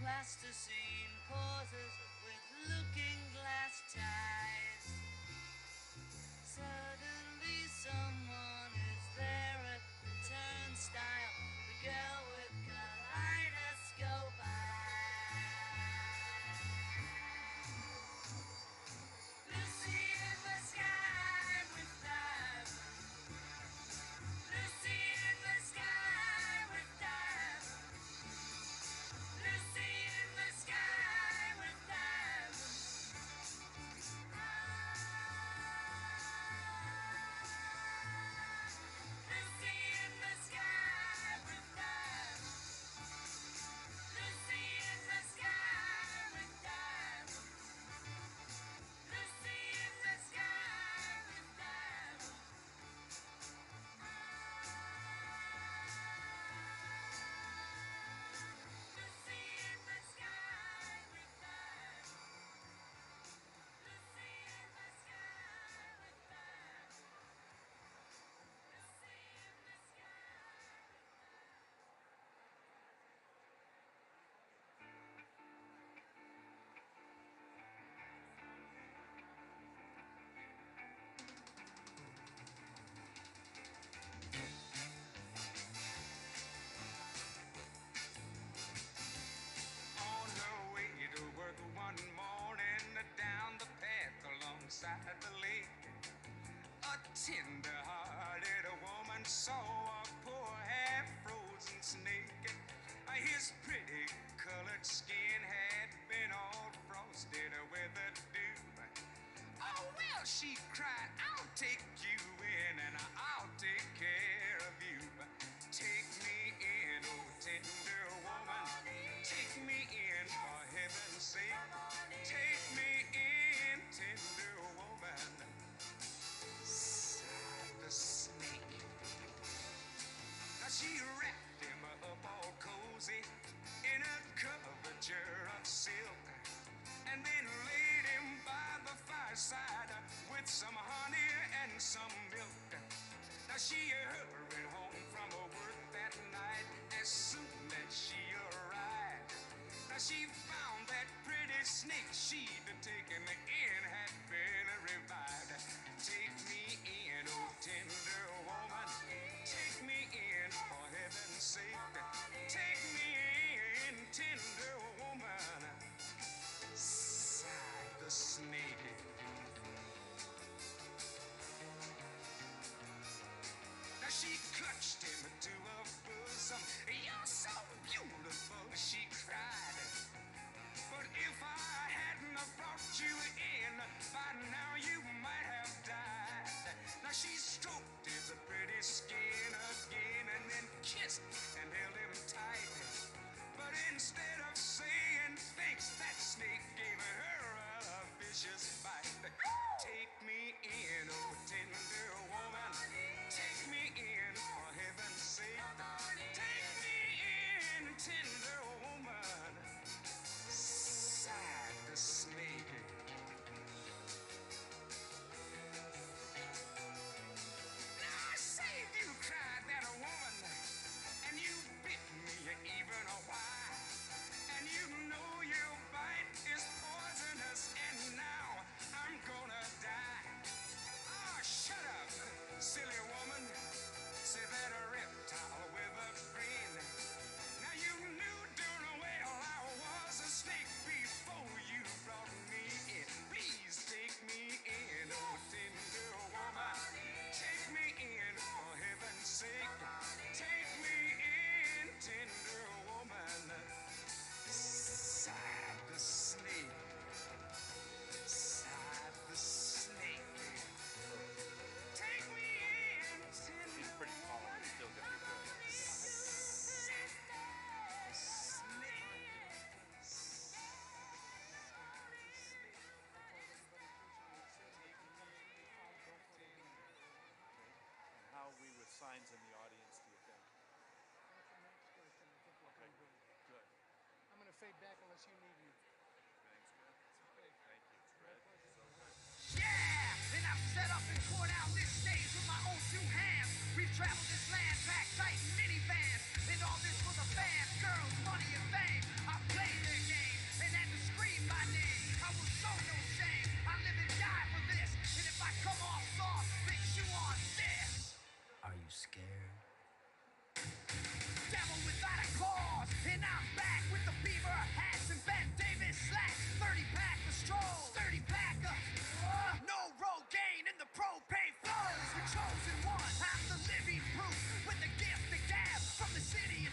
Plasticine pauses with looking-glass ties. Suddenly someone is there at the turnstile. The girl with kaleidoscope eyes. Lucy in the sky with diamonds. Lucy in the sky with diamonds. Lucy in the sky with diamonds. Lucy in the sky with diamonds. Lucy in the sky with diamonds. Lucy in the sky with diamonds. Lucy in the sky with diamonds. Lucy in the sky with diamonds. Lucy in the sky with On her way to work one morning, down the path alongside the lake, a tender-hearted woman saw a poor half-frozen snake. His pretty colored skin had been all frosted with the dew. Oh, well, she cried, I'll take you in and I'll take care of you. Take me in, oh tender woman. Take me in, for heaven's sake. Take me in, tender woman. Sighed the snake. Now she wrapped him up all cozy in a coverture of silk, and then laid him by the fireside with some honey and some milk. Now she hurried home from her work that night as soon as she arrived. Now she found that pretty snake she'd taken in had been revived. Take me in, oh tender woman. Take me in, for heaven's sake. Take me in, tender woman. Sighed the snake. Now she clutched him to her bosom. You're so beautiful, she cried. But if I hadn't have brought you in, by now you might have died. Now she stroked his pretty skin again and then kissed and held him tight. But instead of saying thanks, that snake gave her a vicious bite. Take me in, oh tender woman. Take me in, for heaven's sake. Take me in, tender woman. Sighed the snake. Now I saved you, cried that woman, and you bit me even a while. And you know your bite is poisonous, and now I'm gonna die. Oh, shut up, silly woman, said that reptile with a grin. Now you knew darn well I was a snake before you brought me in. Please take me in, oh tender woman. Take me in, for heaven's sake. Take me in, tender woman. Sighed the snake. Sighed the snake. Take me in, tender woman. She's pretty tall and still gonna be good. Sighed the snake. And how are we with signs in the audience, do you think? That's the next question. I think we're Okay, pretty good. good. I'm going to fade back unless you need me. Everything's good. Thank you, Fred. So good. Yeah! And I've set up and tore down this stage with my own two hands. We've traveled this land, packed tight in minivans. And all this for the fans, girls, money, and fame. I played it.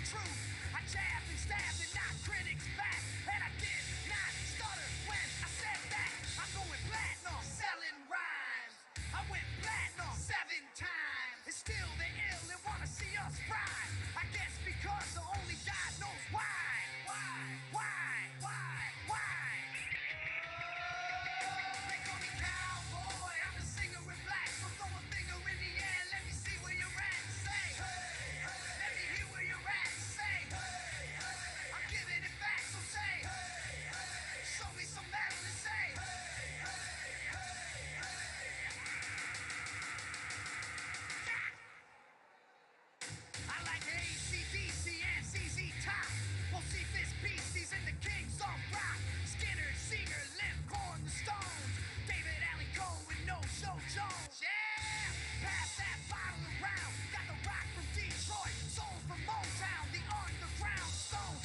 truth. I jabbed and stabbed and knocked critics back, and I did not stutter when I said that. I'm going platinum, selling rhymes. I went platinum 7 times. It's still the ill and wanna see us rise. I guess because only God knows why. Why? They call me cowboy. I'm a singer in black, so throw a finger in the air. Let me see where you're at. Say, hey. Let me hear where you're at. Say, hey. I'm giving it back, so say, hey. Show me some metal and say, I like AC/DC and ZZ Top. We'll see this beasties and the kings of rock. Skinner, Seeger, Limp, Corn, the Stones. David Allen Coe and No Show Jones. Yeah! Pass that bottle around. Got the rock from Detroit, soul from Motown, the underground stone.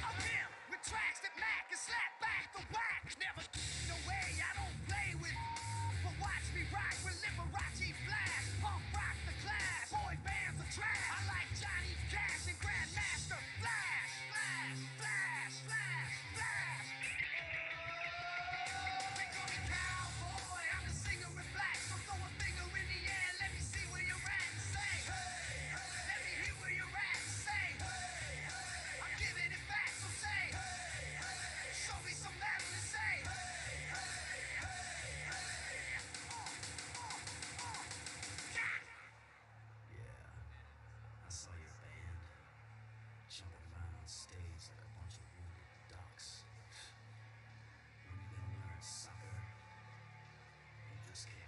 Up here with tracks that Mac can slap back the whack. Never no way, I don't play with. But watch me rock with Liberace Flash. Punk rock the class. Boy bands are trash. I like Johnny Cash and Grandmaster Flash. They call me cowboy. I'm a singer in black, so throw a finger in the air. Let me see where you're at. Say, hey. Let me hear where you're at. Say, hey. I'm giving it back, so say, hey. Show me some metal and say, Yeah, I saw your band jumping around on stage like a bunch of wounded ducks. When you gonna learn, sucker? You just can't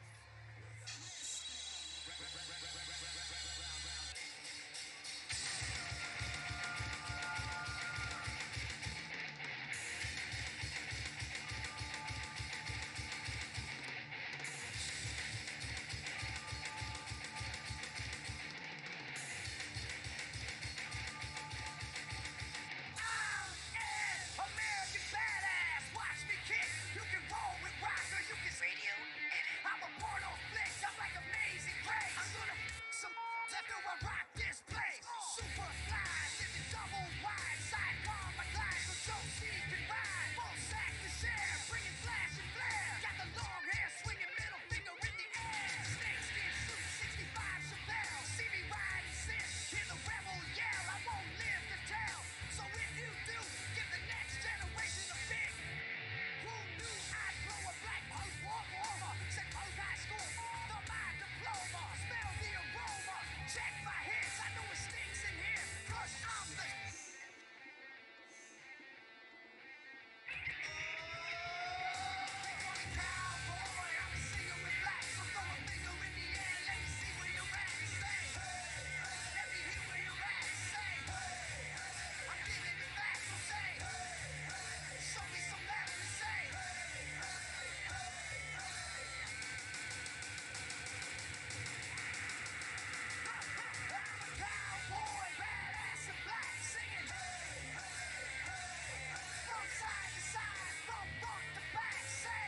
American badass, watch me kick. You can roll with rock or you can radio. I'm a porno flick, I'm like Amazing Grace. I'm gonna some after I rock this place. Super fly, living double wide, sidecar my glide so Joe C can ride. Full sack to share, bringing flash and flare. Got the long hair, swinging middle finger in the air. Snakeskin suit, 65 Chevelle. See me ride and sit, hear the rebel yell. I won't live to tell. So if you do, give the next generation a big. Who knew I'd blow a black post walk over? Said post high school, the my diploma. Smell the aroma, check my hits. I know it stinks in here, cause I'm the. They call me cowboy. I'm a singer in black, so throw a finger in the air. Let me see where you're at. Say, hey. Let me hear where you're at. Say, hey. I'm giving it back, so say, hey. Show me some metal and say, I'm a cowboy, badass and black, singing from side to side, from front to back. Say,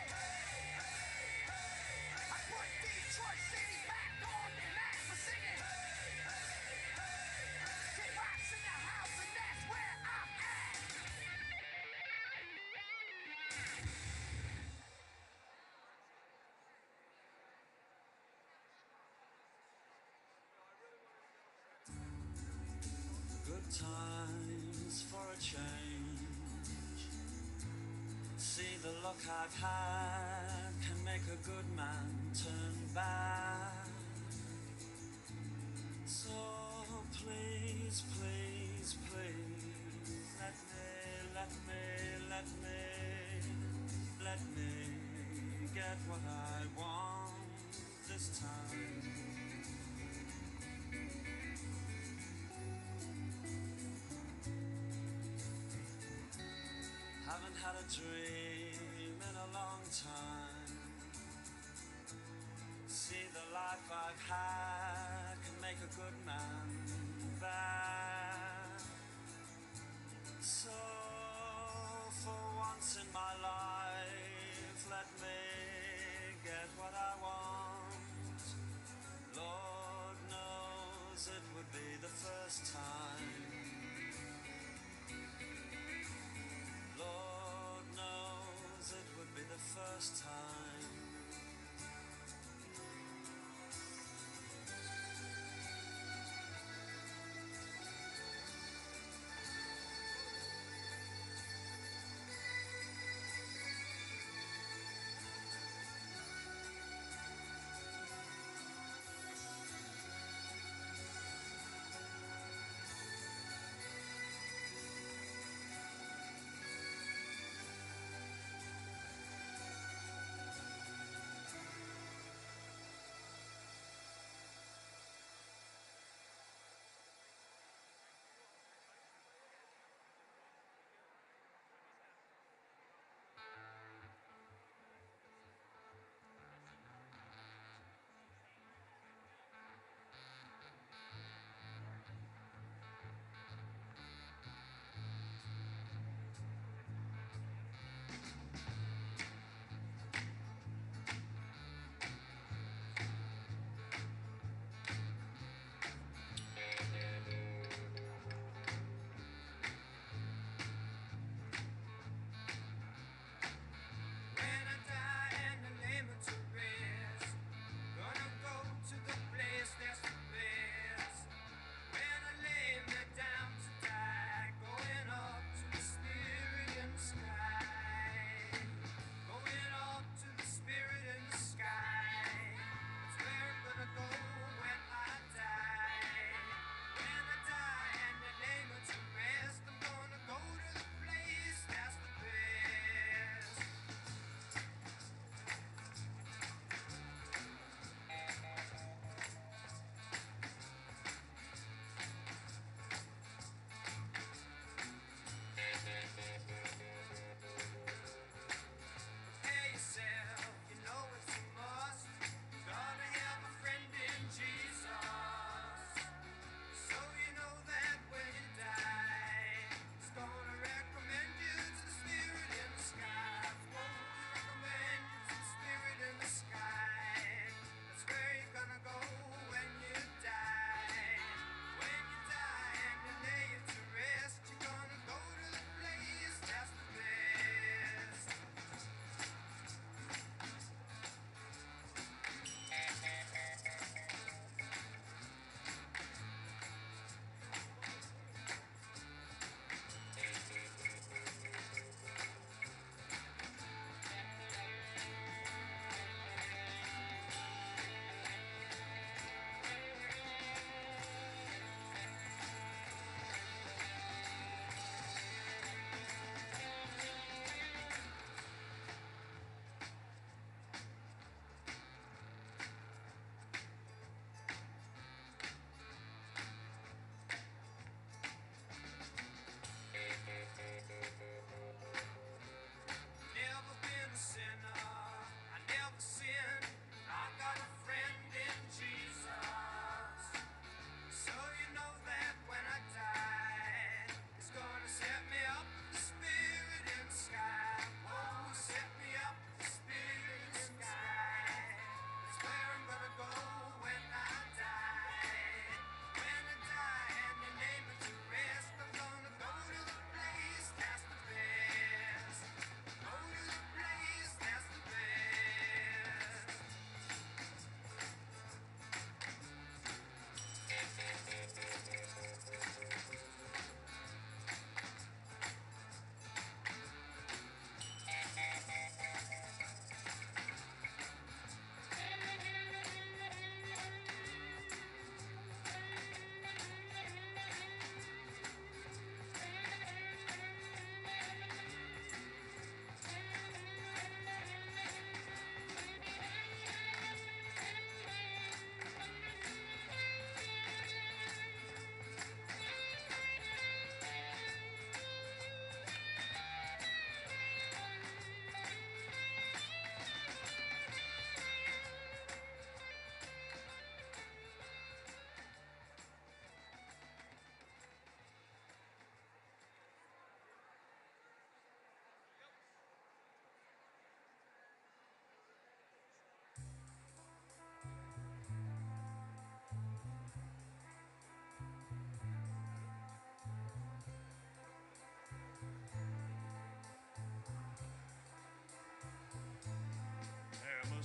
I put Detroit City back on the map for singing. Kick rocks in the house, and that's where I'm at. good times for a change. See the luck I've had can make a good man turn bad. So please, please, please, let me get what I want this time. Haven't had a dream in a long time. See the life I've had can make a good man bad. So for once in my life, let me get what I want. Lord knows it would be the first time.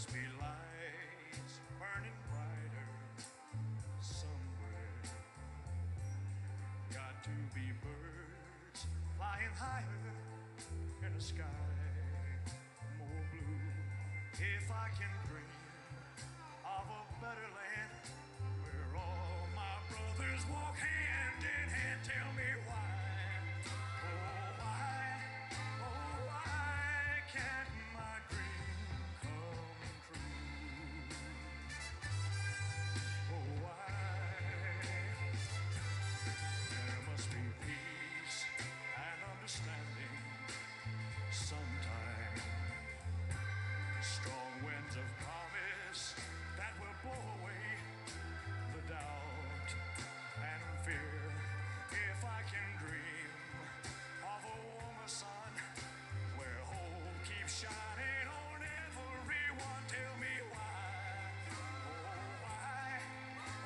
must be lights burning brighter somewhere. Got to be birds flying higher in a sky more blue. If I can dream of a better land where all my brothers walk hand in hand, tell me why, oh why can't my dream come true? Oh why? There must be peace and understanding sometime. Strong winds of promise that will blow away the doubt and fear. If I can dream of a warmer sun where hope keeps shining on everyone, tell me why,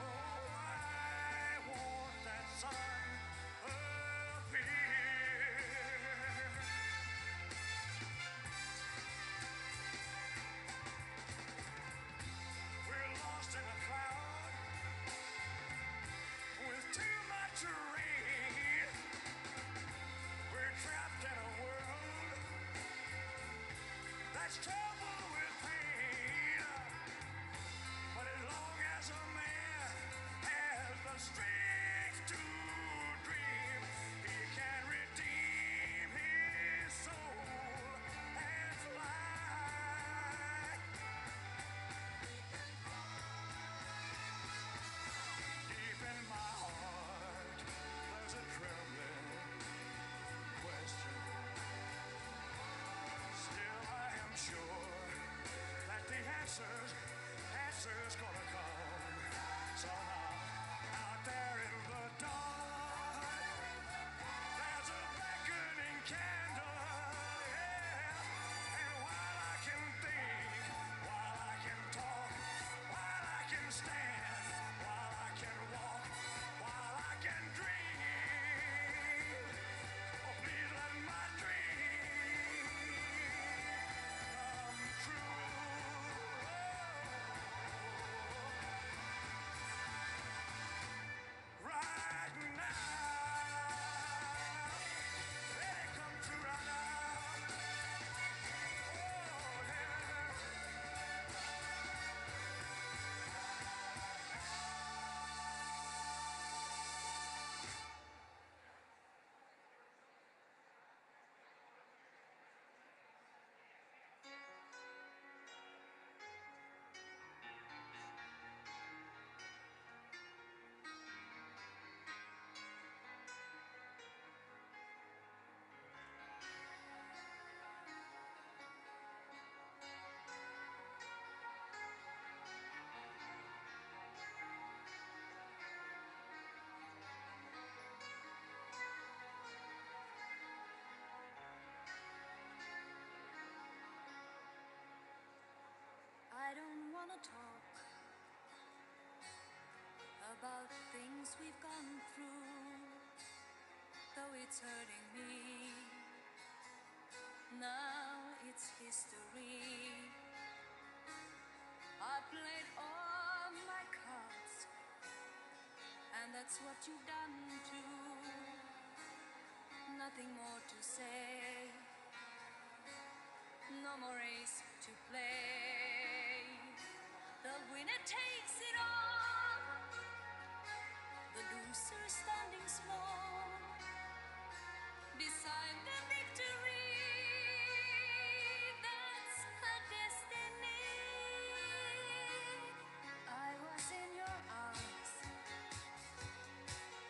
oh why won't that sun appear? We're lost in a cloud with too much rain. We're trapped in a world that's troubled with pain. But as long as a man has the strength to dream, he can redeem his soul and fly. Deep in my heart, there's a trembling question. Still, I am sure that the answer's gonna come somehow. Out there in the dark, there's a beckoning candle, yeah. And while I can think, while I can talk, while I can stand, while I can walk, while I can dream, oh please let my dream come true. Right now, let it come true right now. Oh yeah. I don't wanna talk about things we've gone through, though it's hurting me. Now it's history. I played all my cards, and that's what you've done too. Nothing more to say, no more race to play. The winner takes it all, the loser standing small beside the victory. That's her destiny. I was in your arms,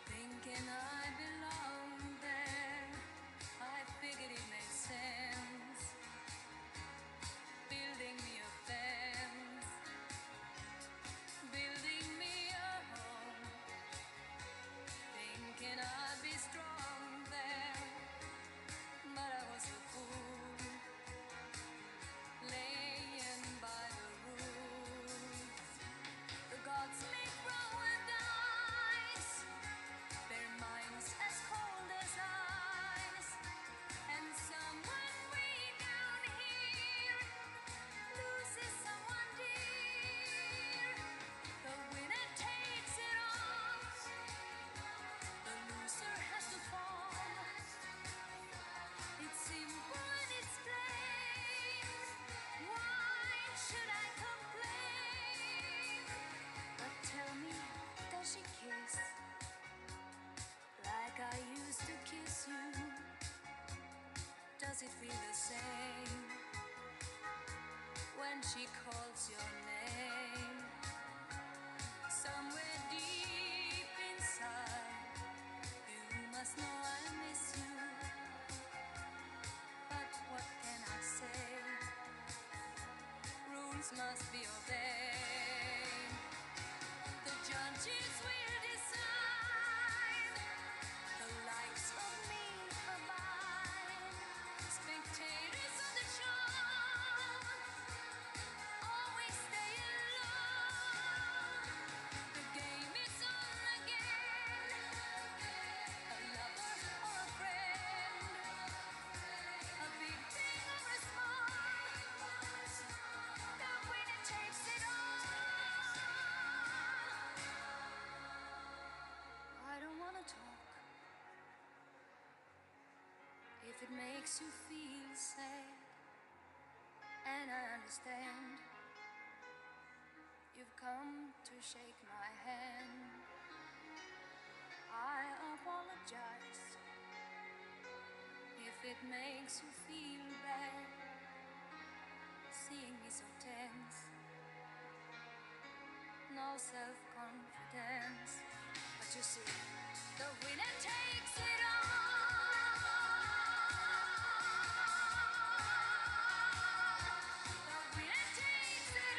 thinking I belonged there. I figured it made sense, building me a fence, building me a home, thinking I'd be she calls your name. Somewhere deep inside, you must know I miss you. But what can I say? Rules must be obeyed. The judges will decide. The likes of me provide. Spectators of the show always stay alone. The game is on again. A lover or a friend. A big thing or a small. The winner takes it all. I don't wanna talk if it makes you feel sad, and I understand you've come to shake my hand. I apologize if it makes you feel bad, seeing me so tense, no self-confidence. But you see, the winner takes it all. The winner takes it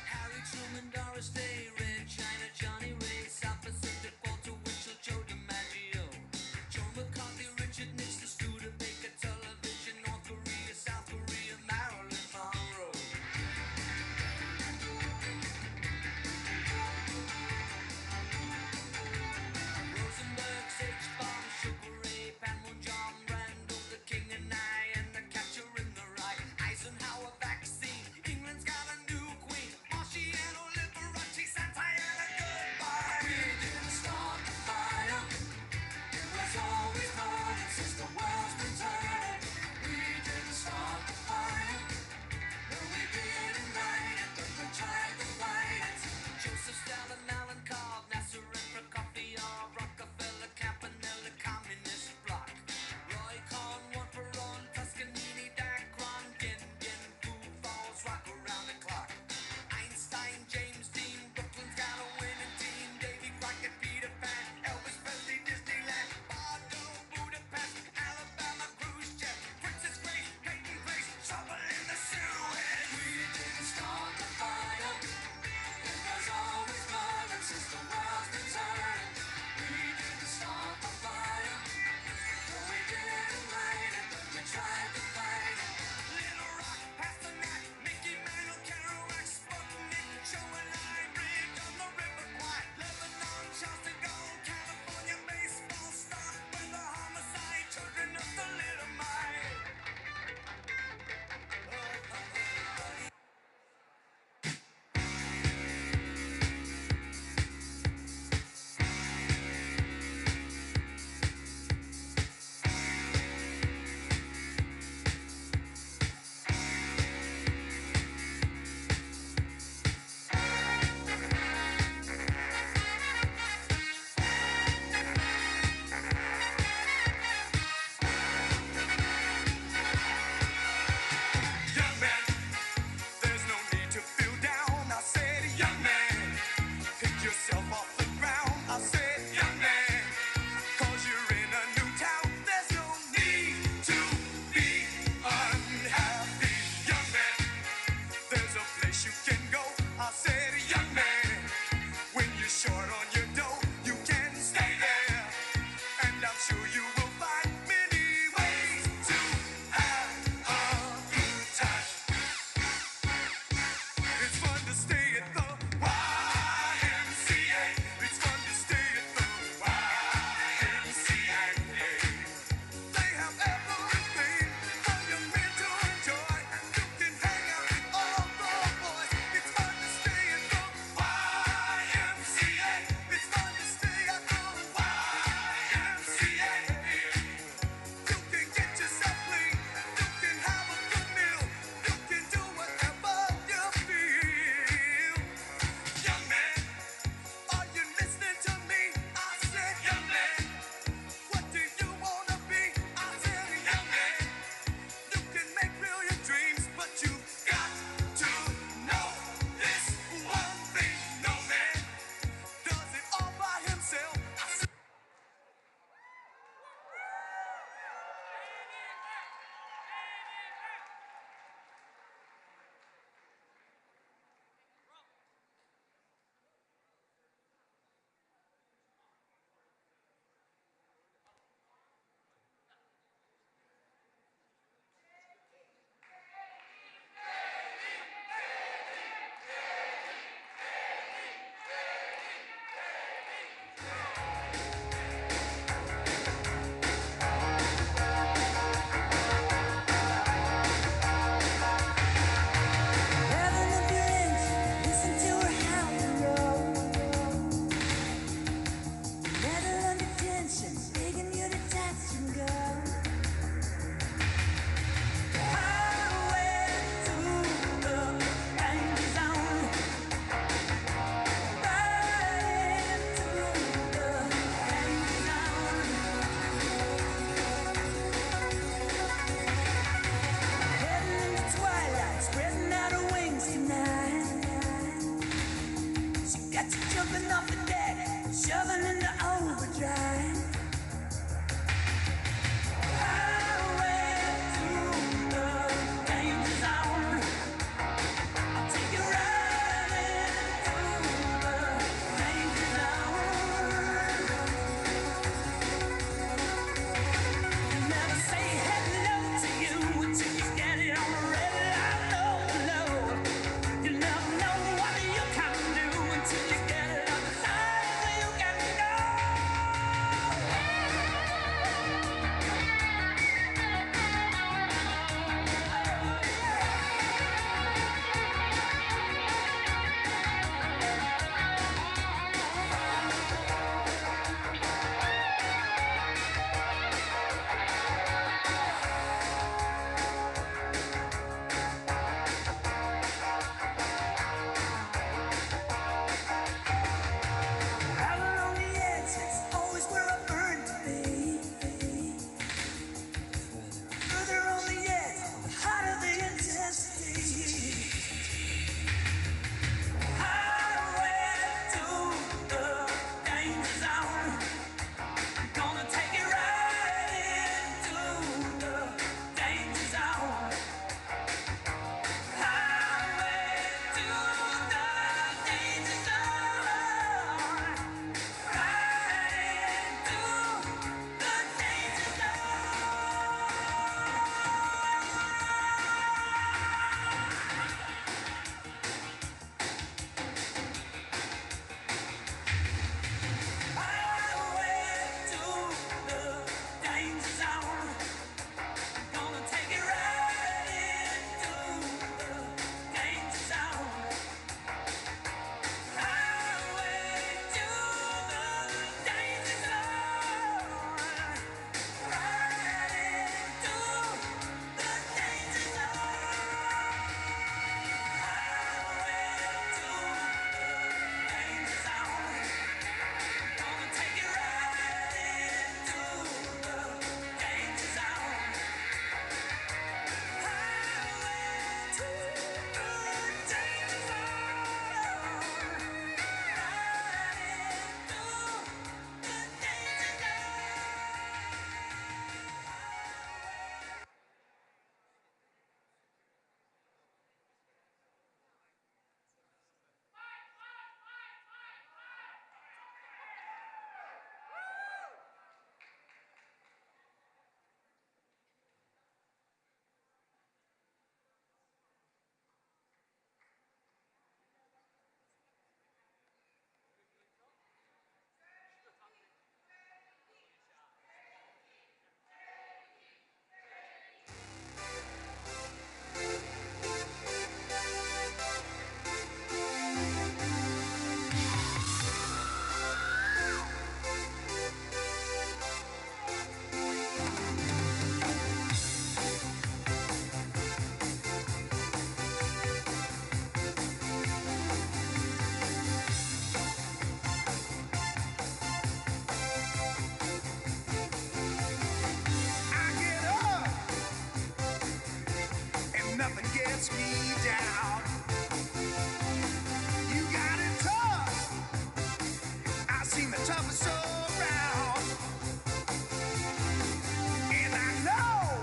Harry Truman, Doris Day, Red China, Johnny Ray, South Pacific, Walter Winchell, Joe DiMaggio, Joe McCarthy, Richard Nixon, Studebaker, television, North Korea, South Korea, Marilyn Monroe. Rosenberg, H-Bomb, Sugar Ray, Panmunjom, Randall, the King and I, and the Catcher in the Rye, Eisenhower vaccine, England's got a new queen, Marciano, Liberace, Santa gets me down. You got it tough. I seen the toughest around. And I know,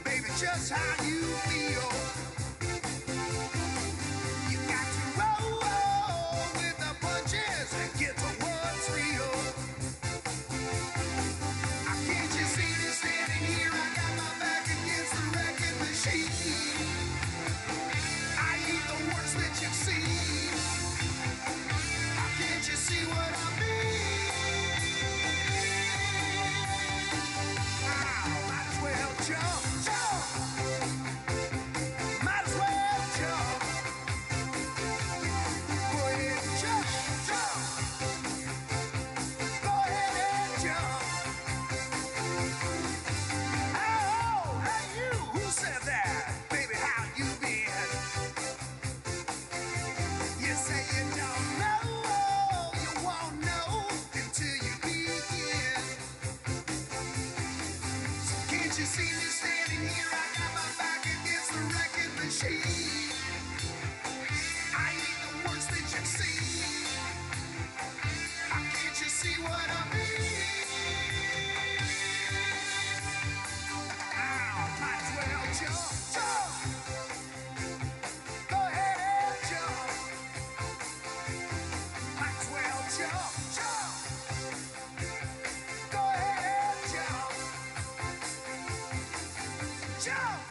baby, just how you feel. You got to roll with the punches and get to what's real. Can't you see me standing here? I got my back against the wrecking machine. I ain't the worst that you've seen. Can't you see what I mean? Might as well jump, jump. Might as well jump. Go ahead and jump, jump. Go ahead and jump. Oh, hey you, who said that? Baby, how you been? You say you don't know, you won't know until you begin. So can't you see me standing here? I got my back against the wrecking machine. I ain't the worst that you've seen. Can't you see what I mean? Might as well jump, jump. Go ahead and jump. Might as well jump, jump. Go ahead and jump. Jump.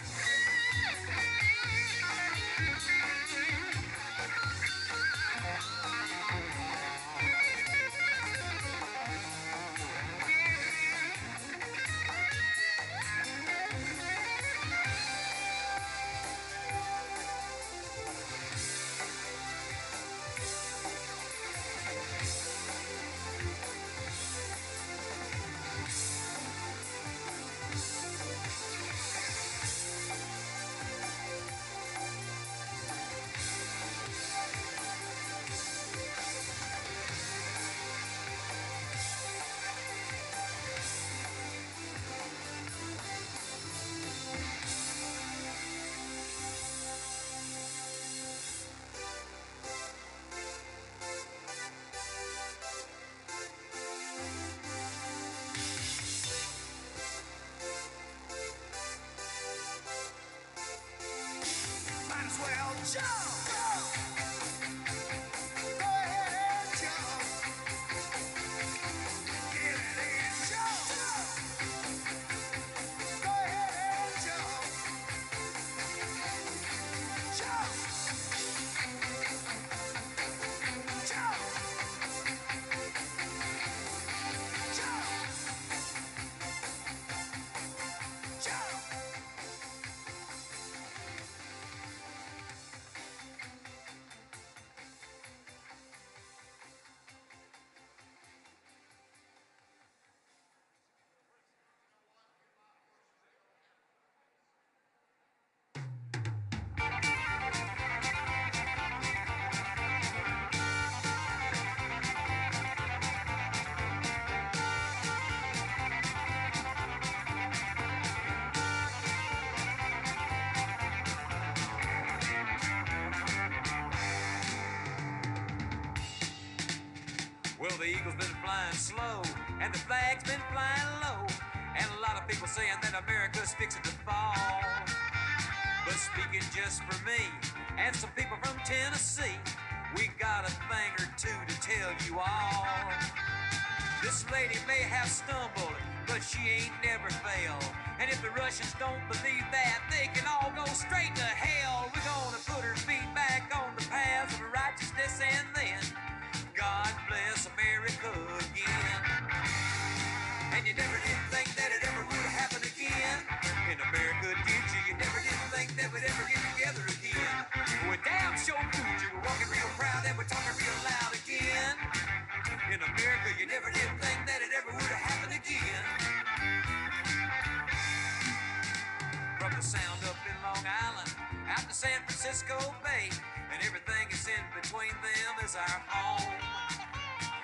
Might as well jump. Go ahead and jump. Get it and jump. Go ahead and jump. Jump. Jump. Jump. Jump. Well, the eagle's been flying slow, and the flag's been flying low, and a lot of people saying that America's fixing to fall. But speaking just for me, and some people from Tennessee, we got a thing or two to tell you all. This lady may have stumbled, but she ain't never failed. And if the Russians don't believe that, they can all go straight to hell. We're gonna put her feet back on the path of righteousness, and then God bless America again. And you never did think that it ever would happen again. In America, did you? You never did think that we'd ever get together again. We damn sure proved you. We're walking real proud and we're talking real loud again. In America, you never did think that it ever would happen again. From the Sound up in Long Island, out to San Francisco Bay, and everything is in between them is our home.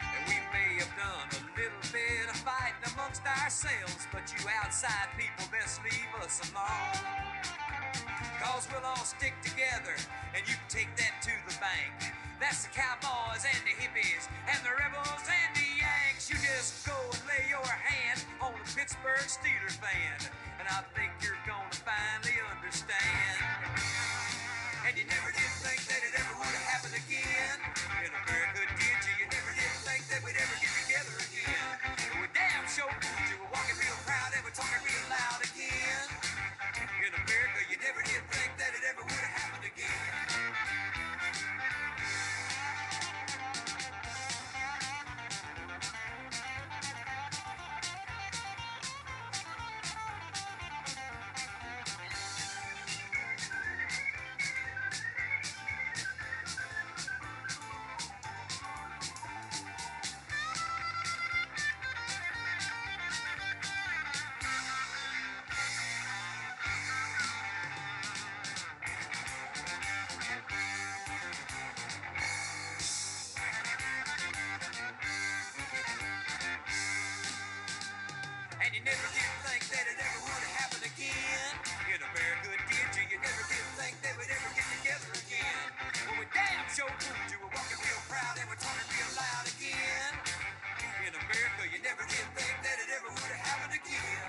And we may have done a little bit of fighting amongst ourselves, but you outside people best leave us alone. cause we'll all stick together, and you can take that to the bank. That's the cowboys and the hippies and the rebels and the Yanks. You just go and lay your hand on the Pittsburgh Steelers fan, and I think you're gonna finally understand. And you never did think that it ever would happen again. In America, did you? You never did think that we'd ever get together again. But we damn sure did. You were walking real proud and we're talking real loud again. In America, you never did think that it ever would have happened again. And you never did think that it ever would have happened again. In America, did you? You never did think that we'd ever get together again. Well, we damn sure proved you were walking real proud and we're talking real loud again. In America, you never did think that it ever would have happened again.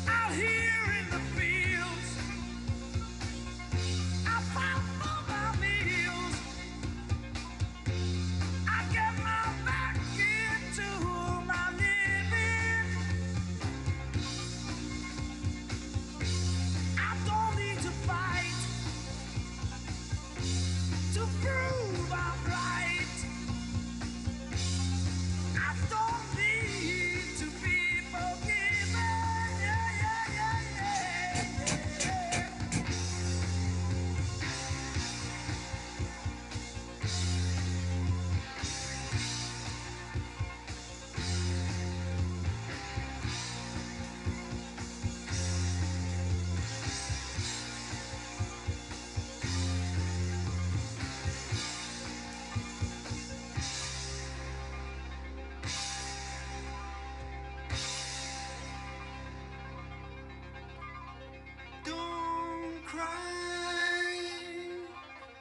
Out here in the fields, I fight for my meals. I get my back into my living. I don't need to fight to prove I'm right. I don't need to be forgiven. Yeah, yeah, yeah, yeah, yeah. Don't cry,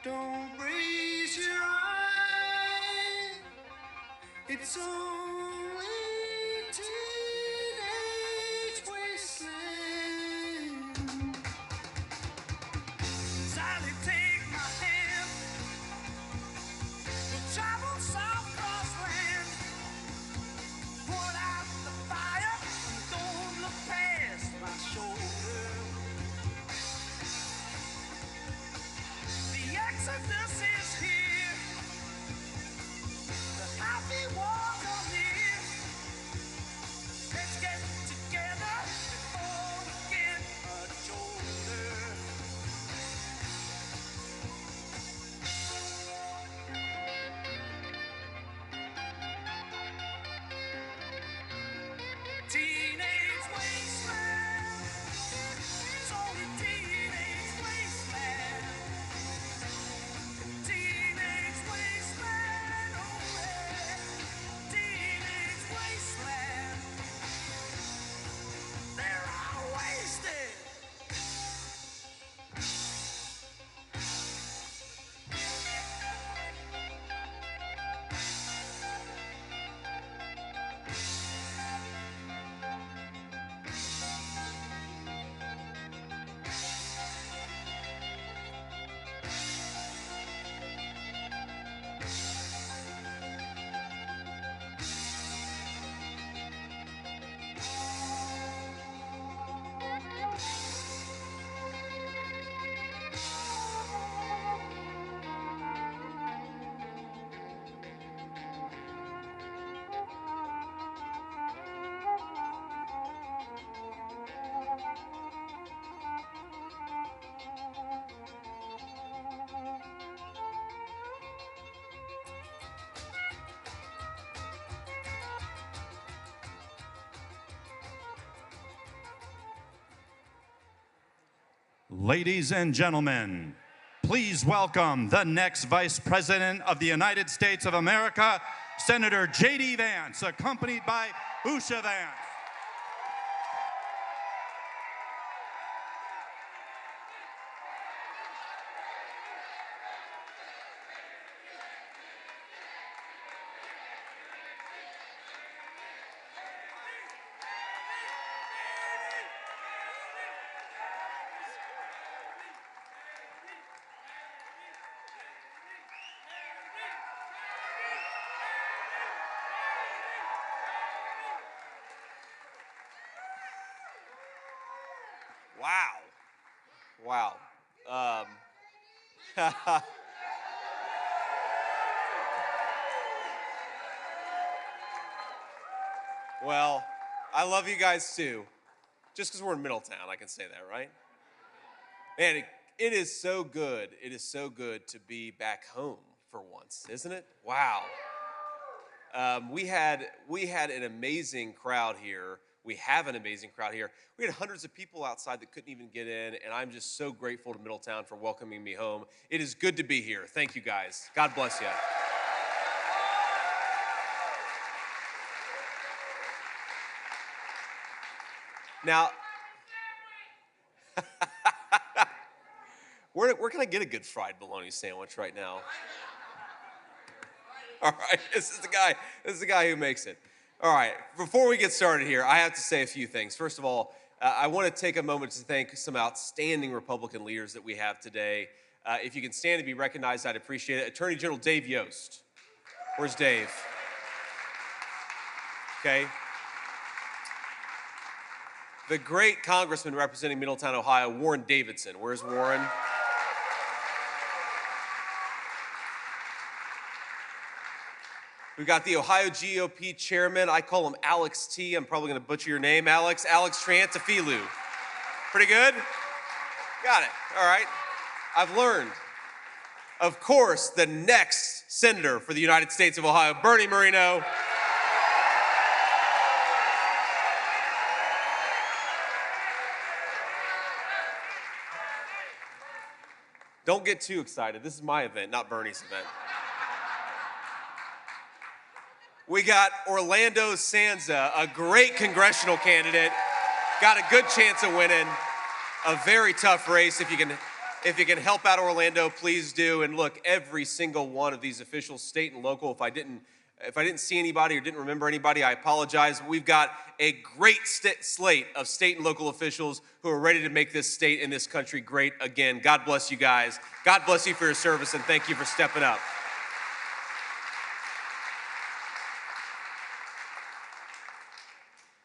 don't raise your eye. It's only teenage wasteland. Sally, take my hand. We'll travel south cross land. Put out the fire and don't look past my shoulder. The exodus is here. The happy ones are near. Let's get together before we get much older. Teenage wasteland. It's only teenage wasteland. Ladies and gentlemen, please welcome the next Vice President of the United States of America, Senator JD Vance, accompanied by Usha Vance. Wow. Well, I love you guys too. Just because we're in Middletown, I can say that, right? Man, it is so good. It is so good to be back home for once, isn't it? Wow. We had an amazing crowd here. We have an amazing crowd here. We had hundreds of people outside that couldn't even get in, and I'm just so grateful to Middletown for welcoming me home. It is good to be here. Thank you, guys. God bless you. Now, where can I get a good fried bologna sandwich right now? All right, this is the guy who makes it. All right, before we get started here, I have to say a few things. First of all, I want to take a moment to thank some outstanding Republican leaders that we have today. If you can stand to be recognized, I'd appreciate it. Attorney General Dave Yost. Where's Dave? Okay. The great congressman representing Middletown, Ohio, Warren Davidson. Where's Warren? We've got the Ohio GOP chairman. I call him Alex T. I'm probably going to butcher your name, Alex. Alex Triantafilou. Pretty good? Got it. All right. I've learned. Of course, the next senator for the United States of Ohio, Bernie Moreno. Don't get too excited. This is my event, not Bernie's event. We got Orlando Sanza, a great congressional candidate, got a good chance of winning. A very tough race. If you can help out Orlando, please do. And look, every single one of these officials, state and local, if I didn't see anybody or didn't remember anybody, I apologize. We've got a great slate of state and local officials who are ready to make this state and this country great again. God bless you guys. God bless you for your service, and thank you for stepping up.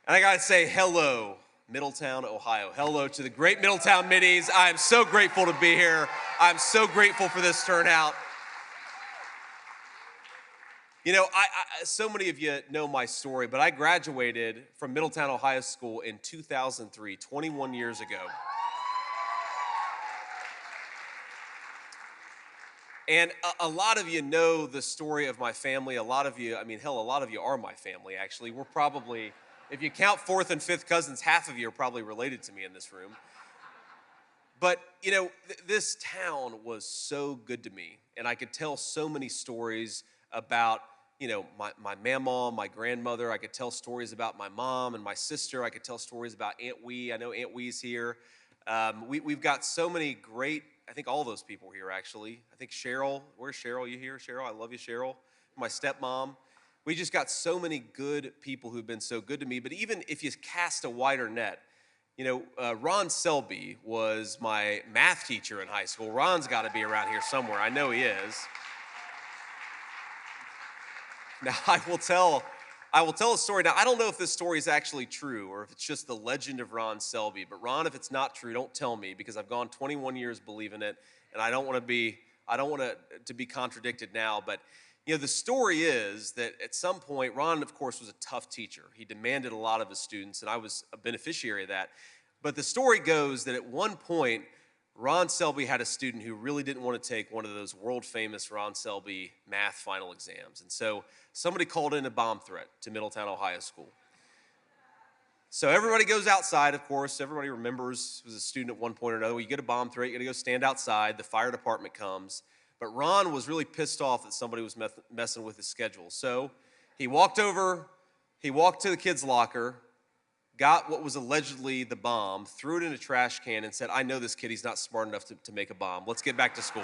And I gotta say hello, Middletown, Ohio. Hello to the great Middletown Middies. I'm so grateful to be here. I'm so grateful for this turnout. You know, so many of you know my story, but I graduated from Middletown, Ohio School in 2003, 21 years ago. And a lot of you know the story of my family. A lot of you, I mean, hell, a lot of you are my family, actually. We're probably, if you count fourth and fifth cousins, half of you are probably related to me in this room. But, you know, this town was so good to me. And I could tell so many stories about, you know, my mamaw, my grandmother. I could tell stories about my mom and my sister. I could tell stories about Aunt Wee. I know Aunt Wee's here. We've got so many great, I think all those people here, actually. I think Cheryl, where's Cheryl? You here, Cheryl? I love you, Cheryl. My stepmom. We just got so many good people who've been so good to me. But even if you cast a wider net, you know, Ron Selby was my math teacher in high school. Ron's got to be around here somewhere. I know he is. Now, I will tell a story. Now, I don't know if this story is actually true or if it's just the legend of Ron Selby. But Ron, if it's not true, don't tell me, because I've gone 21 years believing it, and I don't want to be contradicted now. But you know, the story is that at some point, Ron, of course, was a tough teacher. He demanded a lot of his students, and I was a beneficiary of that. But the story goes that at one point, Ron Selby had a student who really didn't want to take one of those world-famous Ron Selby math final exams. And so somebody called in a bomb threat to Middletown, Ohio School. So everybody goes outside, of course. Everybody remembers, was a student at one point or another. Well, you get a bomb threat, you got to go stand outside. The fire department comes. But Ron was really pissed off that somebody was messing with his schedule. So he walked to the kid's locker, got what was allegedly the bomb, threw it in a trash can, and said, I know this kid, he's not smart enough to make a bomb. Let's get back to school.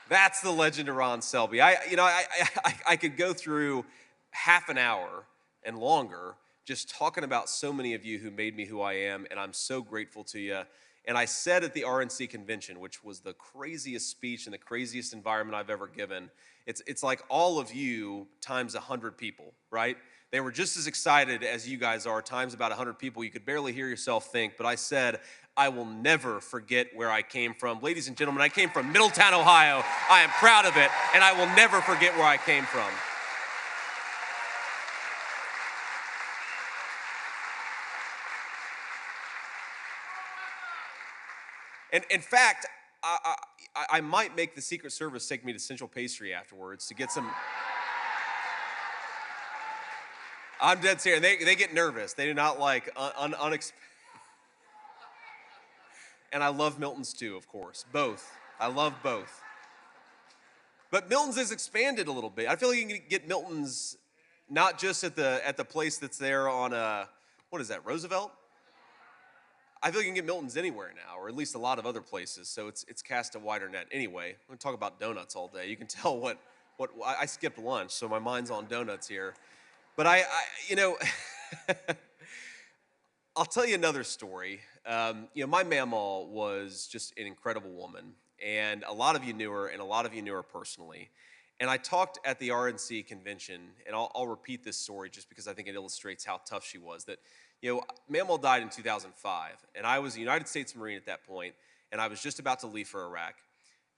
That's the legend of Ron Selby. I could go through half an hour and longer just talking about so many of you who made me who I am, and I'm so grateful to you. And I said at the RNC convention, which was the craziest speech and the craziest environment I've ever given, it's like all of you times 100 people, right? They were just as excited as you guys are, times about 100 people. You could barely hear yourself think, but I said, I will never forget where I came from. Ladies and gentlemen, I came from Middletown, Ohio. I am proud of it, and I will never forget where I came from. And in fact, I might make the Secret Service take me to Central Pastry afterwards to get some. I'm dead serious. They get nervous. They do not like unexpected. And I love Milton's too, of course. Both. I love both. But Milton's has expanded a little bit. I feel like you can get Milton's not just at the place that's there on what is that, Roosevelt? I feel like you can get Milton's anywhere now, or at least a lot of other places. So it's cast a wider net. Anyway, I'm going to talk about donuts all day. You can tell what I skipped lunch, so my mind's on donuts here. But I I'll tell you another story. My mamaw was just an incredible woman, and a lot of you knew her, and a lot of you knew her personally. And I talked at the RNC convention, and I'll repeat this story just because I think it illustrates how tough she was. That, mamaw died in 2005, and I was a United States Marine at that point, and I was just about to leave for Iraq.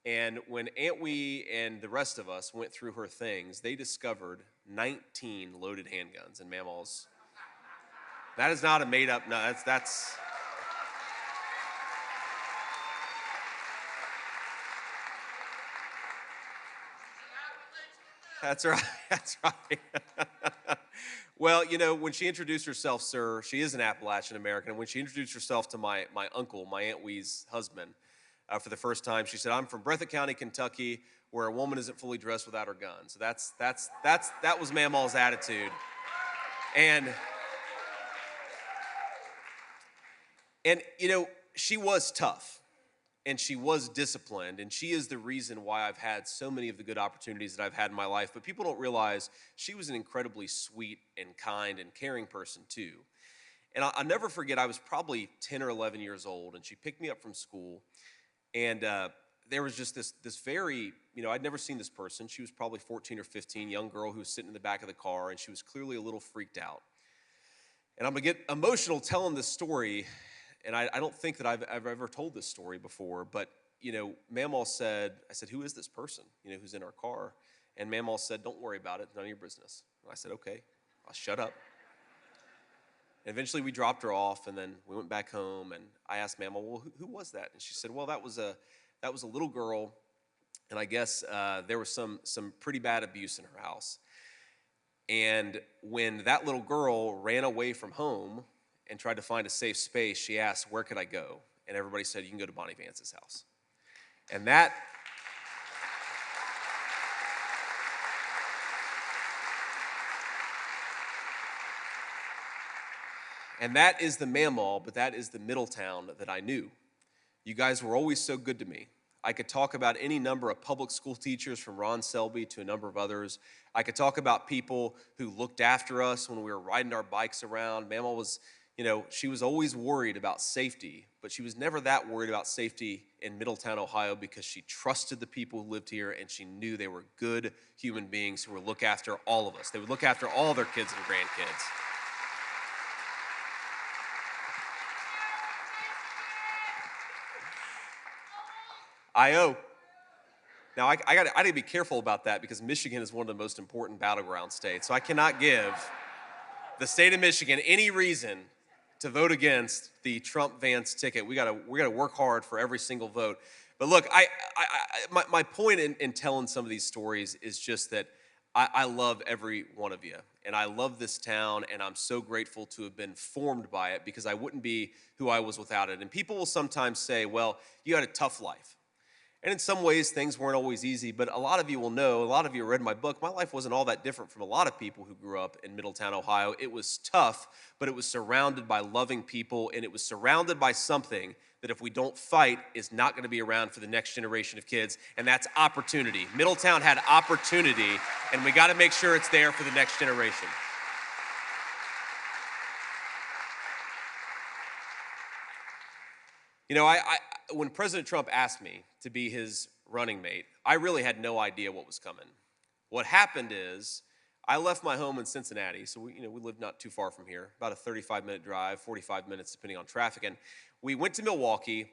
And when Aunt Wee and the rest of us went through her things, they discovered 19 loaded handguns in mamaw's. That is not a made-up, no, that's. That's right, that's right. Well, when she introduced herself, sir, she is an Appalachian American, and when she introduced herself to my uncle, my Aunt Wee's husband, for the first time, she said, I'm from Breathitt County, Kentucky, where a woman isn't fully dressed without her gun. So that was mamaw's attitude. And she was tough, and she was disciplined, and she is the reason why I've had so many of the good opportunities that I've had in my life. But people don't realize she was an incredibly sweet and kind and caring person too. And I'll never forget, I was probably 10 or 11 years old, and she picked me up from school, and there was just this very, I'd never seen this person. She was probably 14 or 15, young girl who was sitting in the back of the car, and she was clearly a little freaked out. And I'm going to get emotional telling this story. And I don't think that I've ever told this story before, but, mamaw said, I said, who is this person, who's in our car? And mamaw said, don't worry about it, none of your business. And I said, okay, I'll shut up. And eventually we dropped her off, and then we went back home, and I asked mamaw, well, who was that? And she said, well, that was a little girl, and I guess there was some pretty bad abuse in her house. And when that little girl ran away from home and tried to find a safe space, she asked, where could I go? And everybody said, you can go to Bonnie Vance's house. And that is the mamaw, but that is the Middletown that I knew. You guys were always so good to me. I could talk about any number of public school teachers, from Ron Selby to a number of others. I could talk about people who looked after us when we were riding our bikes around. Mamaw was, she was always worried about safety, but she was never that worried about safety in Middletown, Ohio, because she trusted the people who lived here, and she knew they were good human beings who would look after all of us. They would look after all their kids and grandkids. I.O. Now, I got to be careful about that, because Michigan is one of the most important battleground states. So I cannot give the state of Michigan any reason to vote against the Trump-Vance ticket. We got to work hard for every single vote. But look, my point in telling some of these stories is just that I love every one of you, and I love this town, and I'm so grateful to have been formed by it, because I wouldn't be who I was without it. And people will sometimes say, well, you had a tough life. And in some ways, things weren't always easy, but a lot of you will know, a lot of you read my book, my life wasn't all that different from a lot of people who grew up in Middletown, Ohio. It was tough, but it was surrounded by loving people, and it was surrounded by something that if we don't fight is not going to be around for the next generation of kids, and that's opportunity. Middletown had opportunity, and we got to make sure it's there for the next generation. You know, when President Trump asked me to be his running mate, I really had no idea what was coming. What happened is I left my home in Cincinnati, so we lived not too far from here, about a 35-minute drive, 45 minutes depending on traffic, and we went to Milwaukee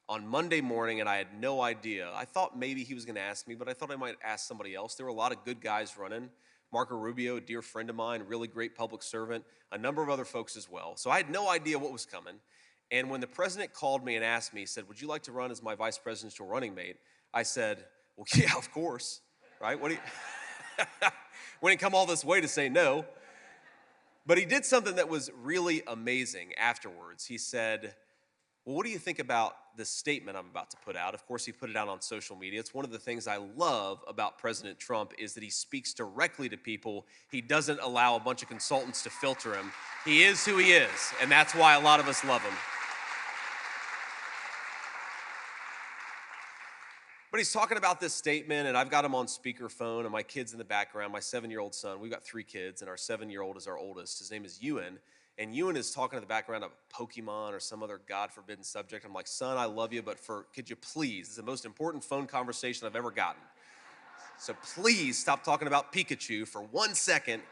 on Monday morning, and I had no idea. I thought maybe he was going to ask me, but I thought I might ask somebody else. There were a lot of good guys running. Marco Rubio, a dear friend of mine, really great public servant, a number of other folks as well. So I had no idea what was coming. And when the president called me and asked me, he said, would you like to run as my vice presidential running mate? I said, well, yeah, of course, right? What do you, we didn't come all this way to say no. But he did something that was really amazing afterwards. He said, well, what do you think about this statement I'm about to put out? Of course, he put it out on social media. It's one of the things I love about President Trump is that he speaks directly to people. He doesn't allow a bunch of consultants to filter him. He is who he is, and that's why a lot of us love him. But he's talking about this statement, and I've got him on speakerphone, and my kid's in the background, my 7-year-old son. We've got 3 kids, and our 7-year-old is our oldest. His name is Ewan, and Ewan is talking in the background of Pokemon or some other God-forbidden subject. I'm like, son, I love you, but could you please, this is the most important phone conversation I've ever gotten. So please stop talking about Pikachu for 1 second.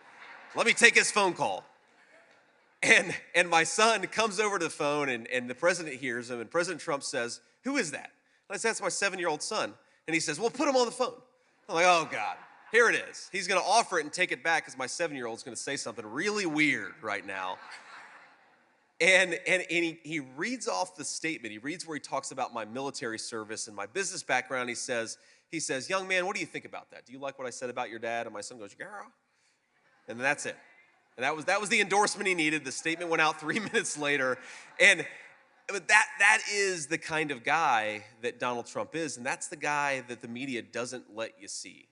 Let me take his phone call. And my son comes over to the phone, and the president hears him, and President Trump says, who is that? And I said, that's my 7-year-old son. And he says, well, put him on the phone. I'm like, oh, God, here it is. He's going to offer it and take it back because my 7-year-old's going to say something really weird right now. And he reads off the statement. He reads where he talks about my military service and my business background. He says, young man, what do you think about that? Do you like what I said about your dad? And my son goes, yeah. And that's it. And that was the endorsement he needed. The statement went out 3 minutes later. But that is the kind of guy that Donald Trump is, and that's the guy that the media doesn't let you see.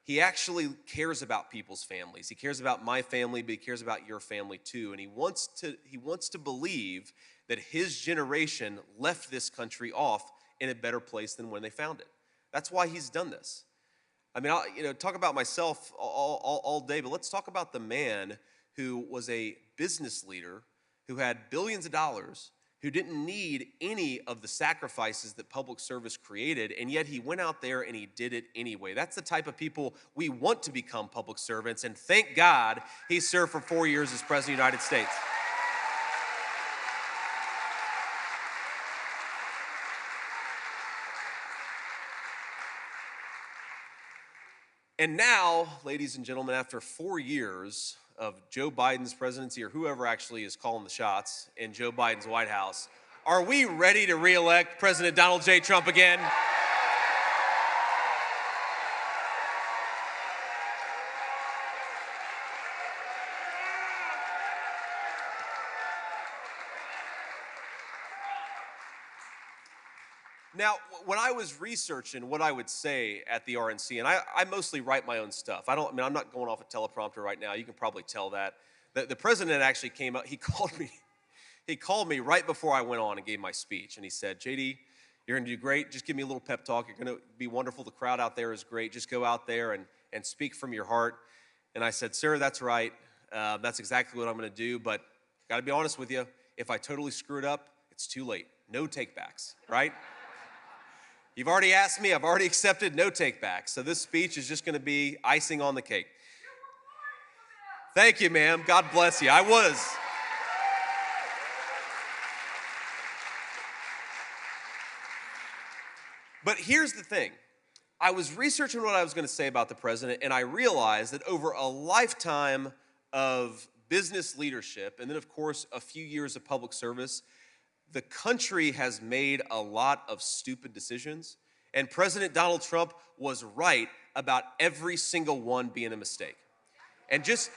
He actually cares about people's families. He cares about my family, but he cares about your family too. And he wants to believe that his generation left this country off in a better place than when they found it. That's why he's done this. I mean, talk about myself all day, but let's talk about the man who was a business leader who had billions of dollars, who didn't need any of the sacrifices that public service created, and yet he went out there and he did it anyway. That's the type of people we want to become public servants, and thank God he served for 4 years as President of the United States. And now, ladies and gentlemen, after 4 years of Joe Biden's presidency, or whoever actually is calling the shots in Joe Biden's White House, are we ready to re-elect President Donald J. Trump again? Now, when I was researching what I would say at the RNC, and I mostly write my own stuff. I'm not going off a teleprompter right now. You can probably tell that. The president actually came up, he called me right before I went on and gave my speech, and he said, JD, you're gonna do great. Just give me a little pep talk. You're gonna be wonderful. The crowd out there is great. Just go out there and speak from your heart. And I said, sir, that's right. That's exactly what I'm gonna do, but gotta be honest with you, if I totally screw it up, it's too late. No takebacks, right? You've already asked me, I've already accepted, no takebacks. So this speech is just gonna be icing on the cake. Thank you, ma'am, God bless you, I was. But here's the thing. I was researching what I was gonna say about the president, and I realized that over a lifetime of business leadership, and then of course a few years of public service, the country has made a lot of stupid decisions, and President Donald Trump was right about every single one being a mistake. And just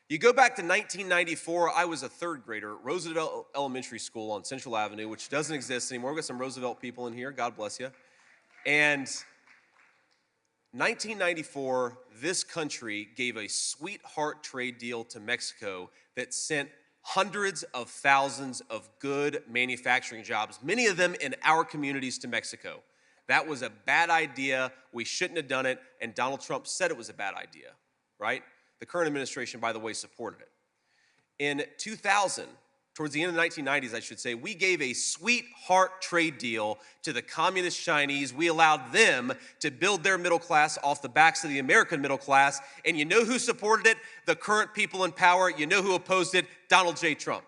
you go back to 1994, I was a third grader at Roosevelt Elementary School on Central Avenue, which doesn't exist anymore. We've got some Roosevelt people in here, God bless you. And 1994, this country gave a sweetheart trade deal to Mexico that sent hundreds of thousands of good manufacturing jobs, many of them in our communities, to Mexico. That was a bad idea. We shouldn't have done it, and Donald Trump said it was a bad idea, right? The current administration, by the way, supported it. In 2000, towards the end of the 1990s, I should say, we gave a sweetheart trade deal to the communist Chinese. We allowed them to build their middle class off the backs of the American middle class. And you know who supported it? The current people in power. You know who opposed it? Donald J. Trump.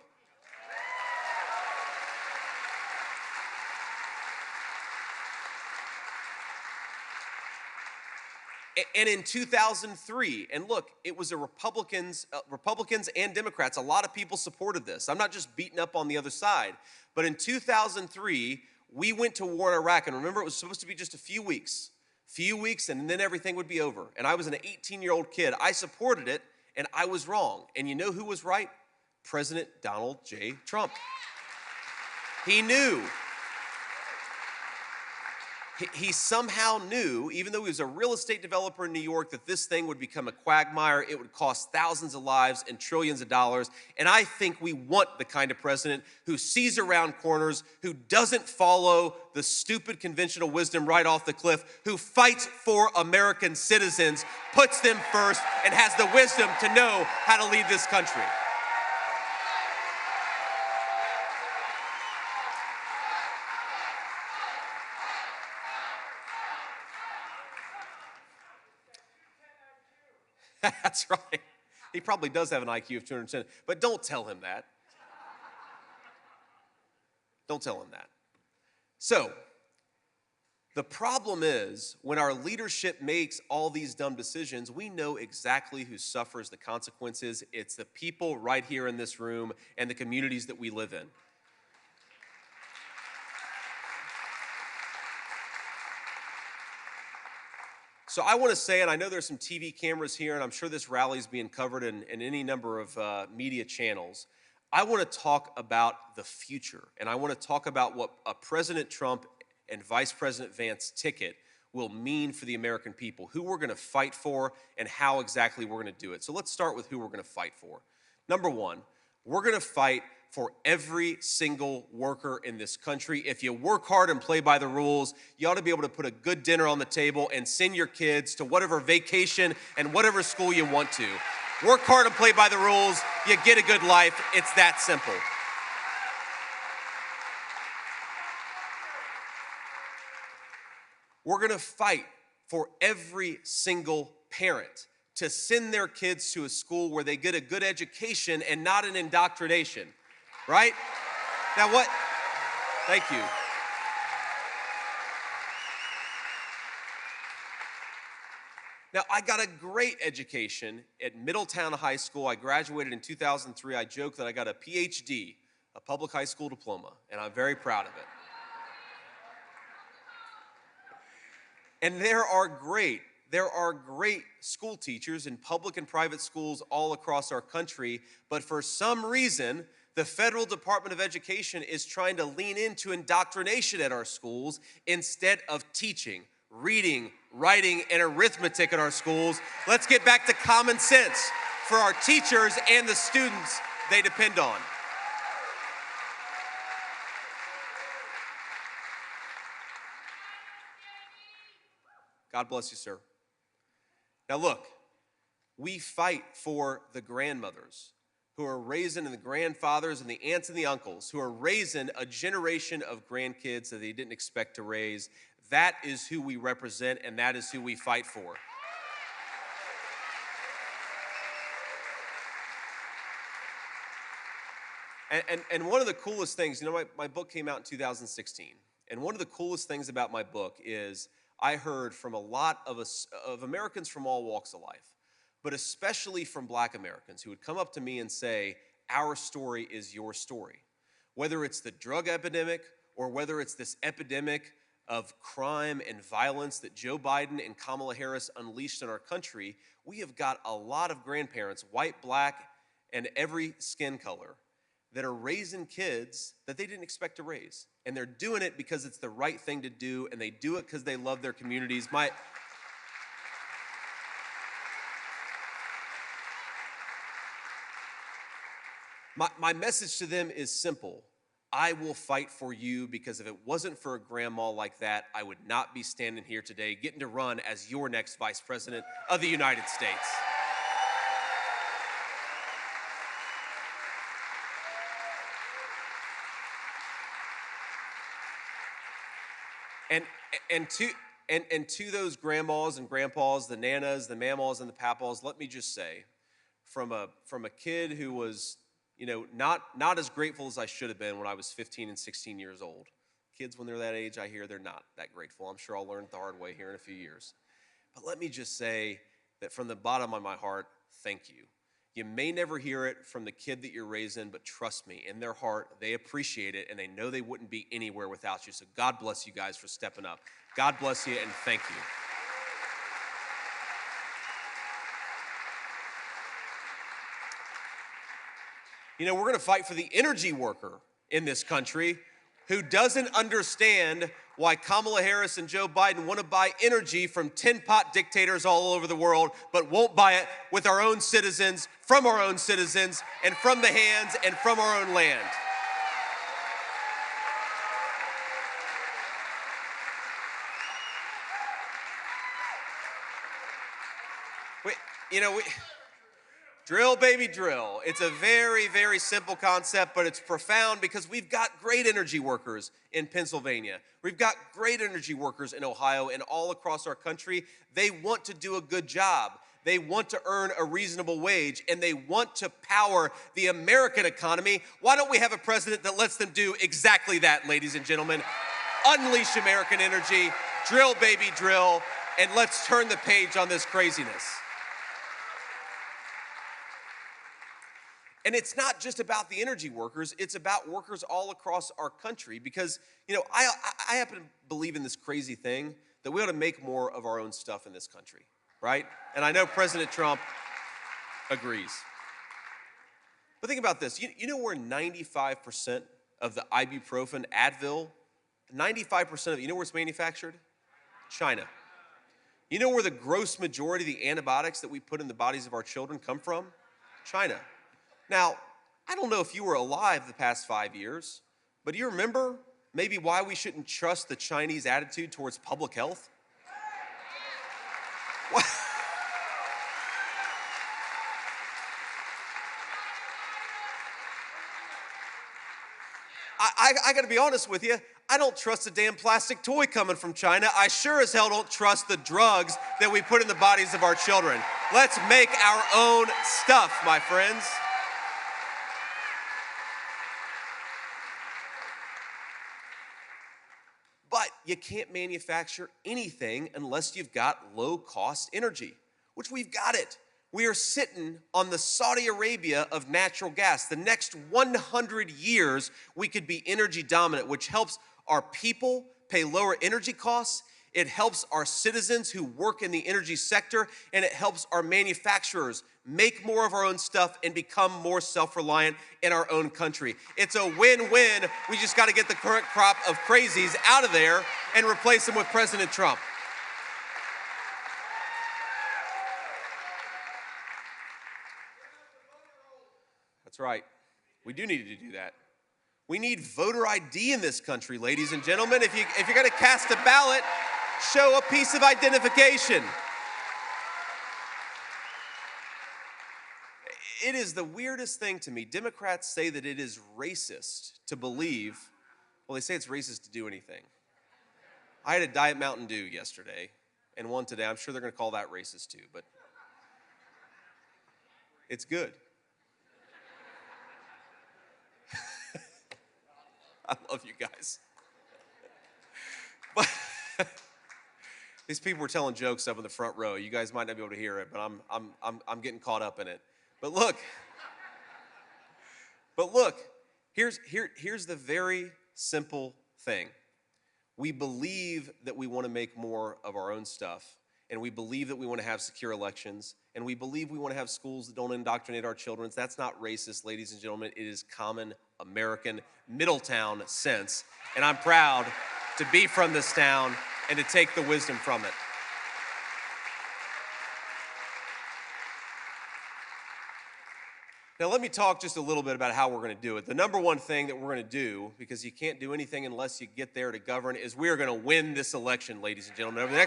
And in 2003, and look, it was Republicans and Democrats, a lot of people supported this. I'm not just beating up on the other side. But in 2003, we went to war in Iraq. And remember, it was supposed to be just a few weeks, and then everything would be over. And I was an 18-year-old kid. I supported it, and I was wrong. And you know who was right? President Donald J. Trump. He knew. He somehow knew, even though he was a real estate developer in New York, that this thing would become a quagmire. It would cost thousands of lives and trillions of dollars. And I think we want the kind of president who sees around corners, who doesn't follow the stupid conventional wisdom right off the cliff, who fights for American citizens, puts them first, and has the wisdom to know how to lead this country. That's right. He probably does have an IQ of 210, but don't tell him that. Don't tell him that. So, the problem is, when our leadership makes all these dumb decisions, we know exactly who suffers the consequences. It's the people right here in this room and the communities that we live in. So I want to say, and I know there's some TV cameras here, and I'm sure this rally is being covered in any number of media channels. I want to talk about the future, and I want to talk about what President Trump and Vice President Vance ticket will mean for the American people, who we're going to fight for, and how exactly we're going to do it. So let's start with who we're going to fight for. Number one, we're going to fight for every single worker in this country. If you work hard and play by the rules, you ought to be able to put a good dinner on the table and send your kids to whatever vacation and whatever school you want to. Work hard and play by the rules, you get a good life. It's that simple. We're going to fight for every single parent to send their kids to a school where they get a good education and not an indoctrination. Right? Now what? Thank you. Now, I got a great education at Middletown High School. I graduated in 2003. I joke that I got a PhD, a public high school diploma, and I'm very proud of it. And there are great school teachers in public and private schools all across our country, but for some reason, the Federal Department of Education is trying to lean into indoctrination at our schools instead of teaching, reading, writing, and arithmetic at our schools. Let's get back to common sense for our teachers and the students they depend on. God bless you, sir. Now look, we fight for the grandmothers who are raising, and the grandfathers and the aunts and the uncles who are raising a generation of grandkids that they didn't expect to raise. That is who we represent, and that is who we fight for. And one of the coolest things, my book came out in 2016, and one of the coolest things about my book is I heard from a lot of us, of Americans from all walks of life, but especially from Black Americans who would come up to me and say, our story is your story. Whether it's the drug epidemic or whether it's this epidemic of crime and violence that Joe Biden and Kamala Harris unleashed in our country, we have got a lot of grandparents, white, black, and every skin color, that are raising kids that they didn't expect to raise. And they're doing it because it's the right thing to do, and they do it because they love their communities. My message to them is simple. I will fight for you, because if it wasn't for a grandma like that, I would not be standing here today getting to run as your next Vice President of the United States. And to those grandmas and grandpas, the nanas, the mamas, and the papas, let me just say, from a kid who was, not as grateful as I should have been when I was 15 and 16 years old. Kids, when they're that age, I hear they're not that grateful. I'm sure I'll learn it the hard way here in a few years. But let me just say that from the bottom of my heart, thank you. You may never hear it from the kid that you're raising, but trust me, in their heart, they appreciate it, and they know they wouldn't be anywhere without you. So God bless you guys for stepping up. God bless you, and thank you. We're going to fight for the energy worker in this country who doesn't understand why Kamala Harris and Joe Biden want to buy energy from tin-pot dictators all over the world, but won't buy it with our own citizens, from our own citizens, and from the hands and from our own land. Drill, baby, drill. It's a very, very simple concept, but it's profound because we've got great energy workers in Pennsylvania. We've got great energy workers in Ohio and all across our country. They want to do a good job. They want to earn a reasonable wage, and they want to power the American economy. Why don't we have a president that lets them do exactly that, ladies and gentlemen? Unleash American energy, drill, baby, drill, and let's turn the page on this craziness. And it's not just about the energy workers, it's about workers all across our country, because, I happen to believe in this crazy thing that we ought to make more of our own stuff in this country, right? And I know President Trump agrees. But think about this. You know where 95% of the ibuprofen, Advil, 95% of it, you know where it's manufactured? China. You know where the gross majority of the antibiotics that we put in the bodies of our children come from? China. Now, I don't know if you were alive the past 5 years, but do you remember maybe why we shouldn't trust the Chinese attitude towards public health? What? I got to be honest with you. I don't trust a damn plastic toy coming from China. I sure as hell don't trust the drugs that we put in the bodies of our children. Let's make our own stuff, my friends. But you can't manufacture anything unless you've got low-cost energy, which we've got it. We are sitting on the Saudi Arabia of natural gas. The next 100 years, we could be energy dominant, which helps our people pay lower energy costs. It helps our citizens who work in the energy sector, and it helps our manufacturers make more of our own stuff and become more self-reliant in our own country. It's a win-win. We just got to get the current crop of crazies out of there and replace them with President Trump. That's right. We do need to do that. We need voter ID in this country, ladies and gentlemen. If you're going to cast a ballot, show a piece of identification. It is the weirdest thing to me. Democrats say that it is racist to believe, well, they say it's racist to do anything. I had a Diet Mountain Dew yesterday and one today. I'm sure they're going to call that racist too, but it's good. I love you guys. These people were telling jokes up in the front row. You guys might not be able to hear it, but I'm getting caught up in it. But look, here's the very simple thing. We believe that we want to make more of our own stuff, and we believe that we want to have secure elections, and we believe we want to have schools that don't indoctrinate our children. That's not racist, ladies and gentlemen. It is common American Middletown sense, and I'm proud to be from this town and to take the wisdom from it. Now, let me talk just a little bit about how we're going to do it. The number one thing that we're going to do, because you can't do anything unless you get there to govern, is we are going to win this election, ladies and gentlemen. Over the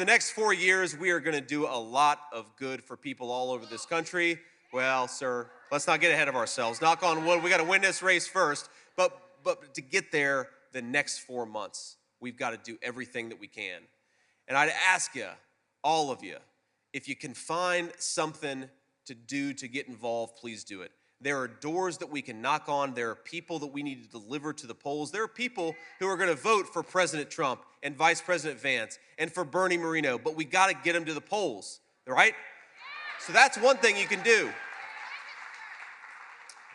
next 4 years, we are going to do a lot of good for people all over this country. Well, sir, let's not get ahead of ourselves. Knock on wood, we got to win this race first. But to get there, the next 4 months, we've got to do everything that we can. And I'd ask you, all of you, if you can find something to do to get involved, please do it. There are doors that we can knock on. There are people that we need to deliver to the polls. There are people who are going to vote for President Trump and Vice President Vance and for Bernie Moreno, but we got to get them to the polls, right? So that's one thing you can do,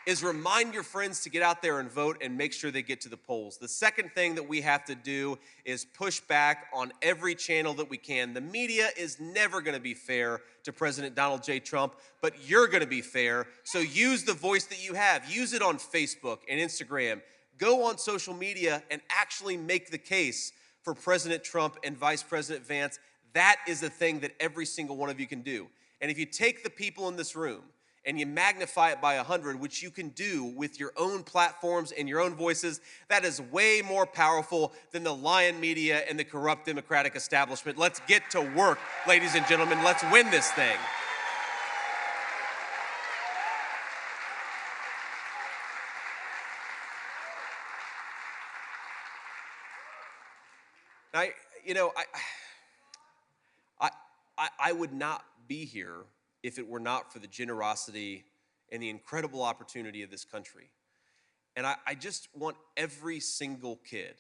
is remind your friends to get out there and vote and make sure they get to the polls. The second thing that we have to do is push back on every channel that we can. The media is never going to be fair to President Donald J. Trump, but you're going to be fair. So use the voice that you have. Use it on Facebook and Instagram. Go on social media and actually make the case for President Trump and Vice President Vance. That is the thing that every single one of you can do. And if you take the people in this room and you magnify it by 100, which you can do with your own platforms and your own voices, that is way more powerful than the lying media and the corrupt Democratic establishment. Let's get to work, ladies and gentlemen. Let's win this thing. I would not be here if it were not for the generosity and the incredible opportunity of this country. And I just want every single kid,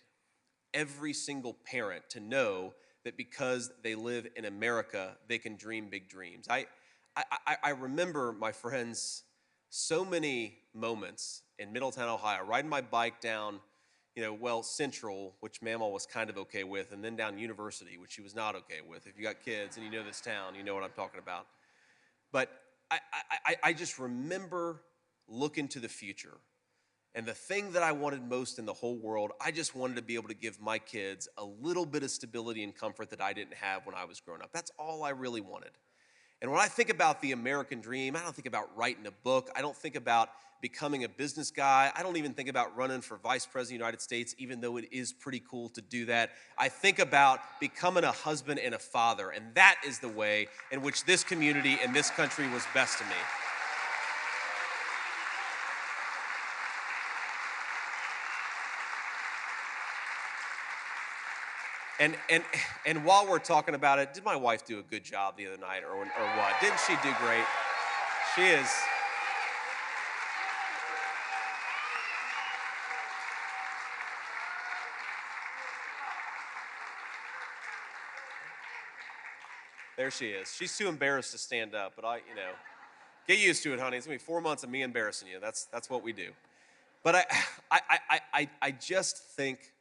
every single parent to know that because they live in America, they can dream big dreams. I remember, my friends, so many moments in Middletown, Ohio, riding my bike down, Central, which Mama was kind of okay with, and then down University, which she was not okay with. If you got kids and you know this town, you know what I'm talking about. But I just remember looking to the future. And the thing that I wanted most in the whole world, I just wanted to be able to give my kids a little bit of stability and comfort that I didn't have when I was growing up. That's all I really wanted. And when I think about the American dream, I don't think about writing a book. I don't think about becoming a business guy. I don't even think about running for Vice President of the United States, even though it is pretty cool to do that. I think about becoming a husband and a father, and that is the way in which this community and this country was best to me. And while we're talking about it, did my wife do a good job the other night or what? Didn't she do great? She is. There she is. She's too embarrassed to stand up, but get used to it, honey. It's gonna be 4 months of me embarrassing you. That's what we do. But I just think,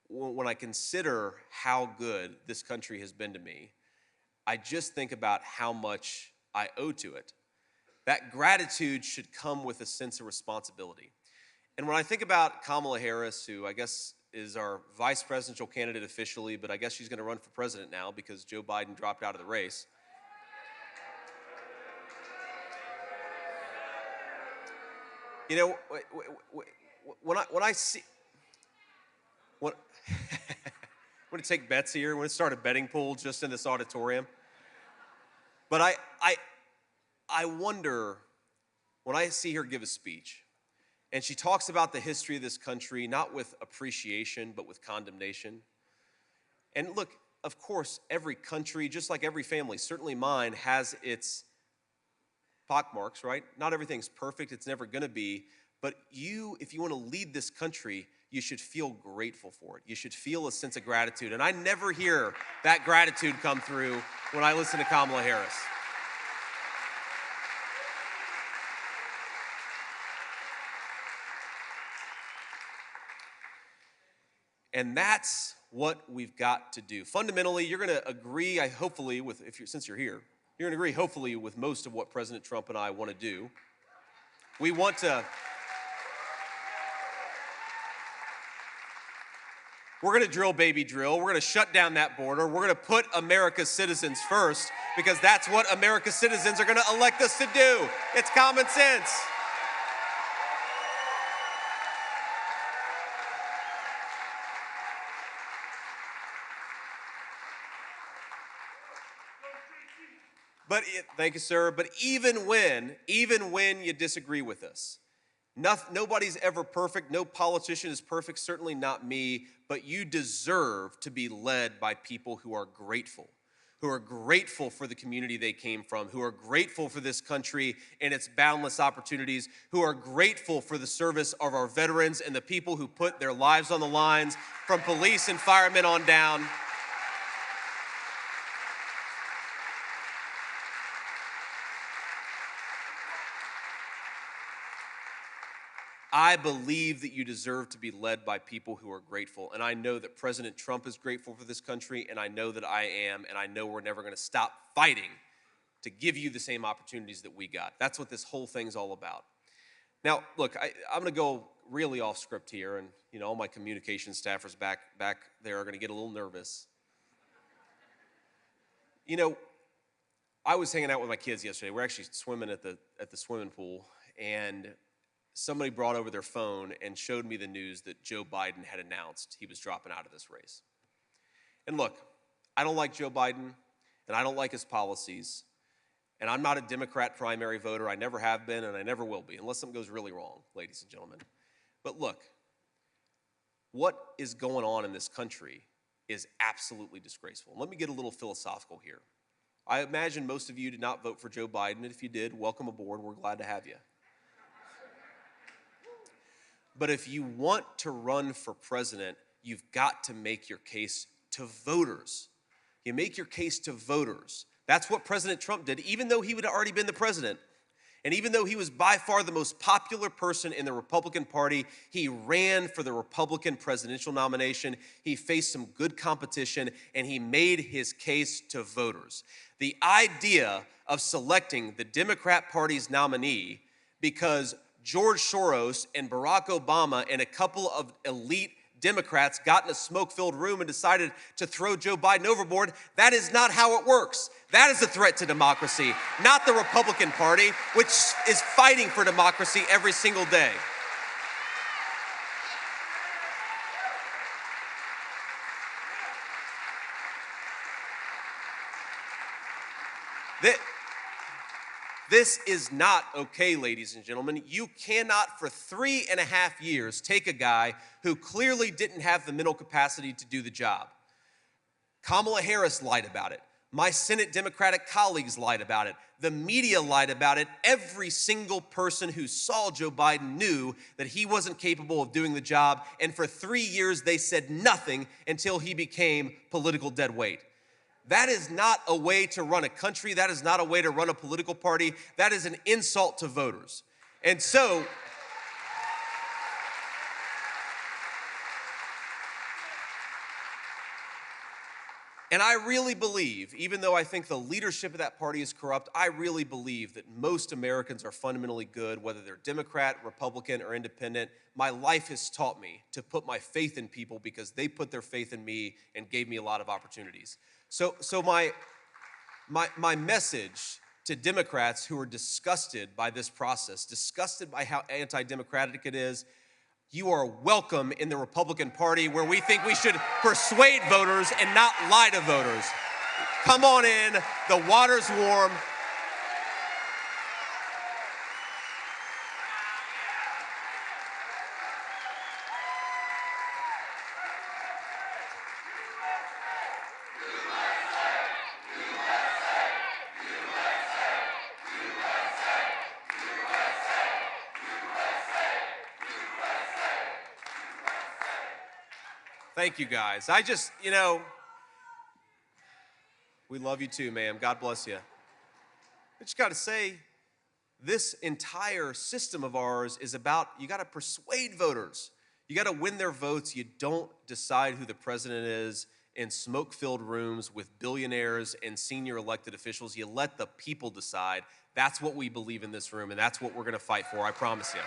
when I consider how good this country has been to me, I just think about how much I owe to it. That gratitude should come with a sense of responsibility. And when I think about Kamala Harris, who I guess is our vice presidential candidate officially, but I guess she's going to run for president now because Joe Biden dropped out of the race. When I see... I'm going to take bets here. We're going to start a betting pool just in this auditorium. But I wonder, when I see her give a speech, and she talks about the history of this country, not with appreciation, but with condemnation. And look, of course, every country, just like every family, certainly mine, has its pockmarks, right? Not everything's perfect. It's never going to be. But if you want to lead this country, you should feel grateful for it. You should feel a sense of gratitude. And I never hear that gratitude come through when I listen to Kamala Harris. And that's what we've got to do. Fundamentally, you're going to agree, hopefully, since you're here, you're going to agree, hopefully, with most of what President Trump and I want to do. We're going to drill, baby, drill. We're going to shut down that border. We're going to put America's citizens first because that's what America's citizens are going to elect us to do. It's common sense. Thank you, sir. But even when you disagree with us, nobody's ever perfect. No politician is perfect, certainly not me, but you deserve to be led by people who are grateful for the community they came from, who are grateful for this country and its boundless opportunities, who are grateful for the service of our veterans and the people who put their lives on the lines, from police and firemen on down. I believe that you deserve to be led by people who are grateful. And I know that President Trump is grateful for this country, and I know that I am, and I know we're never going to stop fighting to give you the same opportunities that we got. That's what this whole thing's all about. Now, look, I'm going to go really off script here, and all my communication staffers back there are going to get a little nervous. I was hanging out with my kids yesterday. We're actually swimming at the swimming pool, and somebody brought over their phone and showed me the news that Joe Biden had announced he was dropping out of this race. And look, I don't like Joe Biden, and I don't like his policies, and I'm not a Democrat primary voter. I never have been, and I never will be, unless something goes really wrong, ladies and gentlemen. But look, what is going on in this country is absolutely disgraceful. Let me get a little philosophical here. I imagine most of you did not vote for Joe Biden, and if you did, welcome aboard. We're glad to have you. But if you want to run for president, you've got to make your case to voters. You make your case to voters. That's what President Trump did, even though he would have already been the president. And even though he was by far the most popular person in the Republican Party, he ran for the Republican presidential nomination. He faced some good competition, and he made his case to voters. The idea of selecting the Democrat Party's nominee because George Soros and Barack Obama and a couple of elite Democrats got in a smoke-filled room and decided to throw Joe Biden overboard, that is not how it works. That is a threat to democracy, not the Republican Party, which is fighting for democracy every single day. This is not okay, ladies and gentlemen. You cannot, for 3.5 years, take a guy who clearly didn't have the mental capacity to do the job. Kamala Harris lied about it. My Senate Democratic colleagues lied about it. The media lied about it. Every single person who saw Joe Biden knew that he wasn't capable of doing the job. And for 3 years, they said nothing until he became political dead weight. That is not a way to run a country. That is not a way to run a political party. That is an insult to voters. And so, and I really believe, even though I think the leadership of that party is corrupt, I really believe that most Americans are fundamentally good, whether they're Democrat, Republican, or independent. My life has taught me to put my faith in people because they put their faith in me and gave me a lot of opportunities. So my message to Democrats who are disgusted by this process, disgusted by how anti-democratic it is, you are welcome in the Republican Party where we think we should persuade voters and not lie to voters. Come on in, the water's warm. Thank you, guys. We love you too, ma'am. God bless you. I just got to say, this entire system of ours is about, you got to persuade voters. You got to win their votes. You don't decide who the president is in smoke-filled rooms with billionaires and senior elected officials. You let the people decide. That's what we believe in this room, and that's what we're going to fight for, I promise you.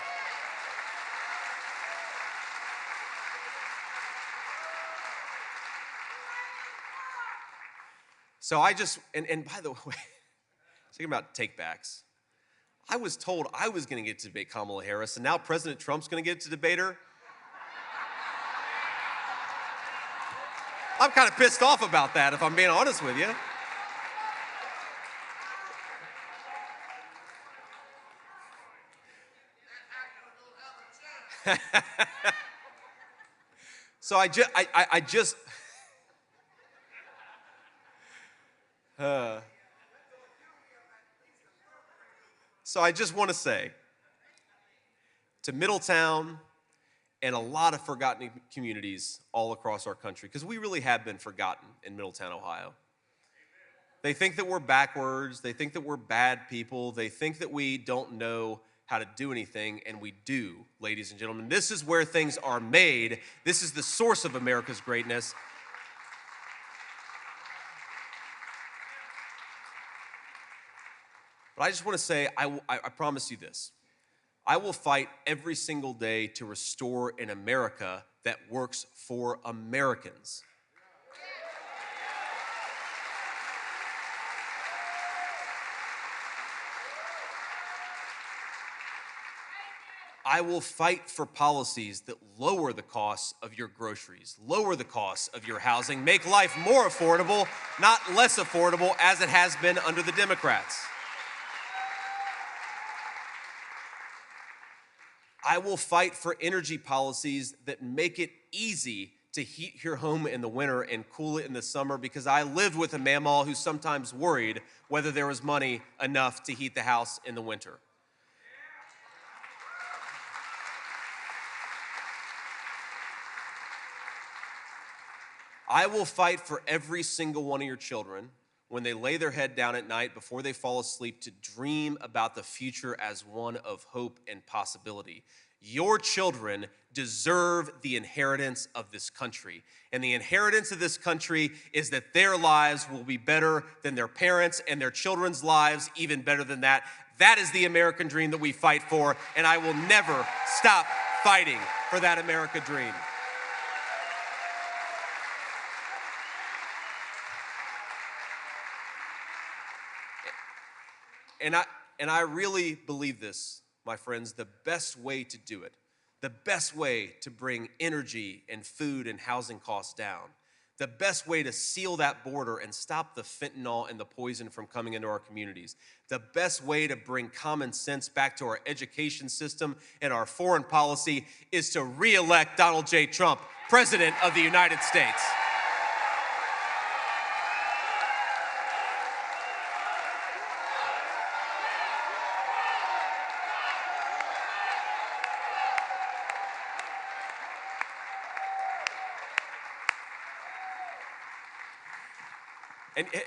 So and by the way, thinking about take-backs, I was told I was going to get to debate Kamala Harris, and now President Trump's going to get to debate her. I'm kind of pissed off about that, if I'm being honest with you. So I just want to say to Middletown and a lot of forgotten communities all across our country, because we really have been forgotten in Middletown, Ohio. They think that we're backwards. They think that we're bad people. They think that we don't know how to do anything, and we do, ladies and gentlemen. This is where things are made. This is the source of America's greatness. But I just want to say, I promise you this. I will fight every single day to restore an America that works for Americans. I will fight for policies that lower the costs of your groceries, lower the costs of your housing, make life more affordable, not less affordable as it has been under the Democrats. I will fight for energy policies that make it easy to heat your home in the winter and cool it in the summer, because I lived with a mammal who sometimes worried whether there was money enough to heat the house in the winter. I will fight for every single one of your children when they lay their head down at night before they fall asleep to dream about the future as one of hope and possibility. Your children deserve the inheritance of this country. And the inheritance of this country is that their lives will be better than their parents, and their children's lives even better than that. That is the American dream that we fight for, and I will never stop fighting for that American dream. And I really believe this, my friends, the best way to do it, the best way to bring energy and food and housing costs down, the best way to seal that border and stop the fentanyl and the poison from coming into our communities, the best way to bring common sense back to our education system and our foreign policy is to re-elect Donald J. Trump, President of the United States.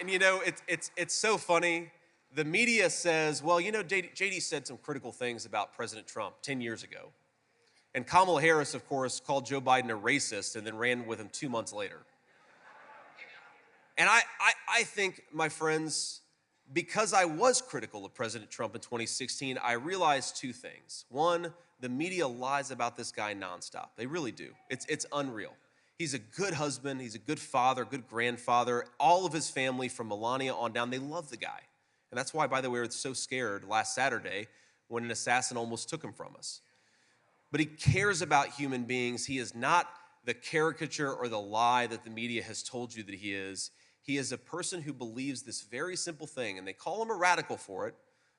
And you know, it's so funny. The media says, well, you know, JD said some critical things about President Trump 10 years ago. And Kamala Harris, of course, called Joe Biden a racist and then ran with him 2 months later. And I think, my friends, because I was critical of President Trump in 2016, I realized two things. One, the media lies about this guy nonstop. They really do. It's unreal. He's a good husband. He's a good father, good grandfather. All of his family from Melania on down, they love the guy. And that's why, by the way, we were so scared last Saturday when an assassin almost took him from us. But he cares about human beings. He is not the caricature or the lie that the media has told you that he is. He is a person who believes this very simple thing, and they call him a radical for it,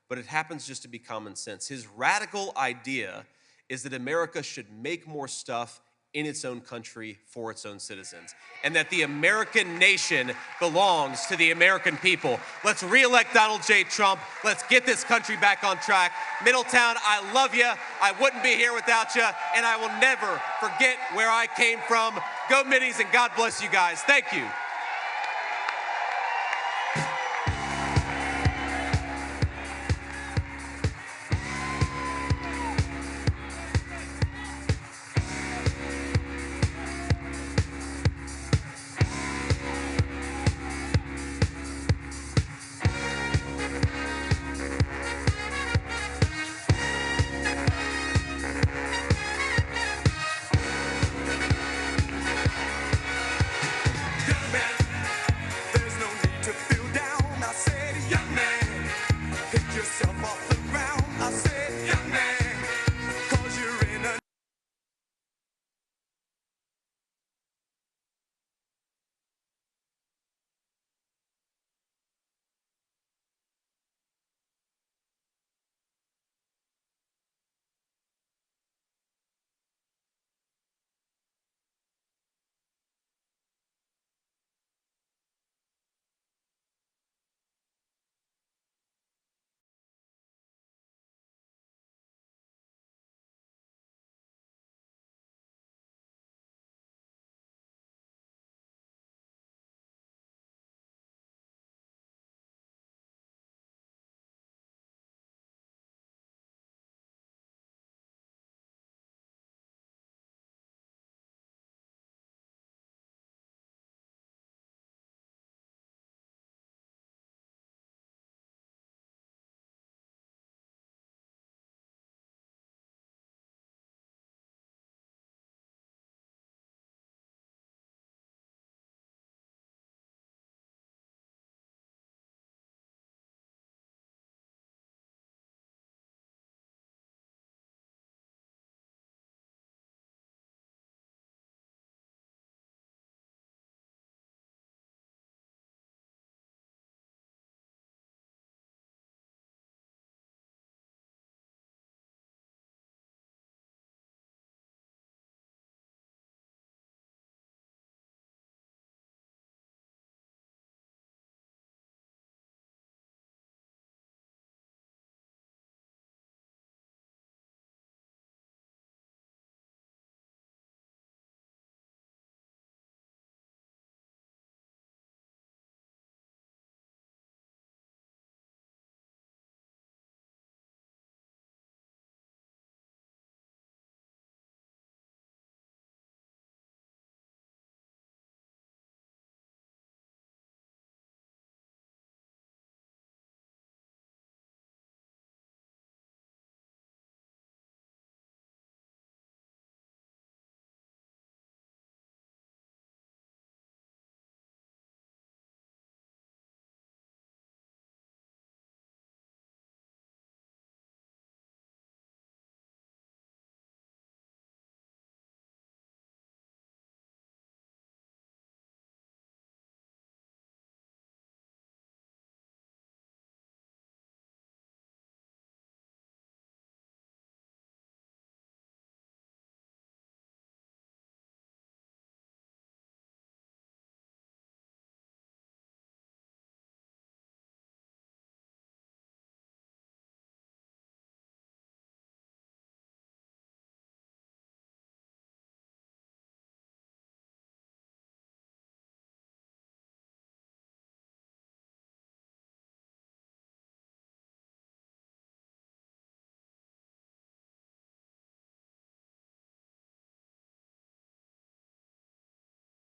but it happens just to be common sense. His radical idea is that America should make more stuff in its own country for its own citizens, and that the American nation belongs to the American people. Let's re-elect Donald J. Trump. Let's get this country back on track. Middletown, I love you. I wouldn't be here without you, and I will never forget where I came from. Go Middies, and God bless you guys. Thank you.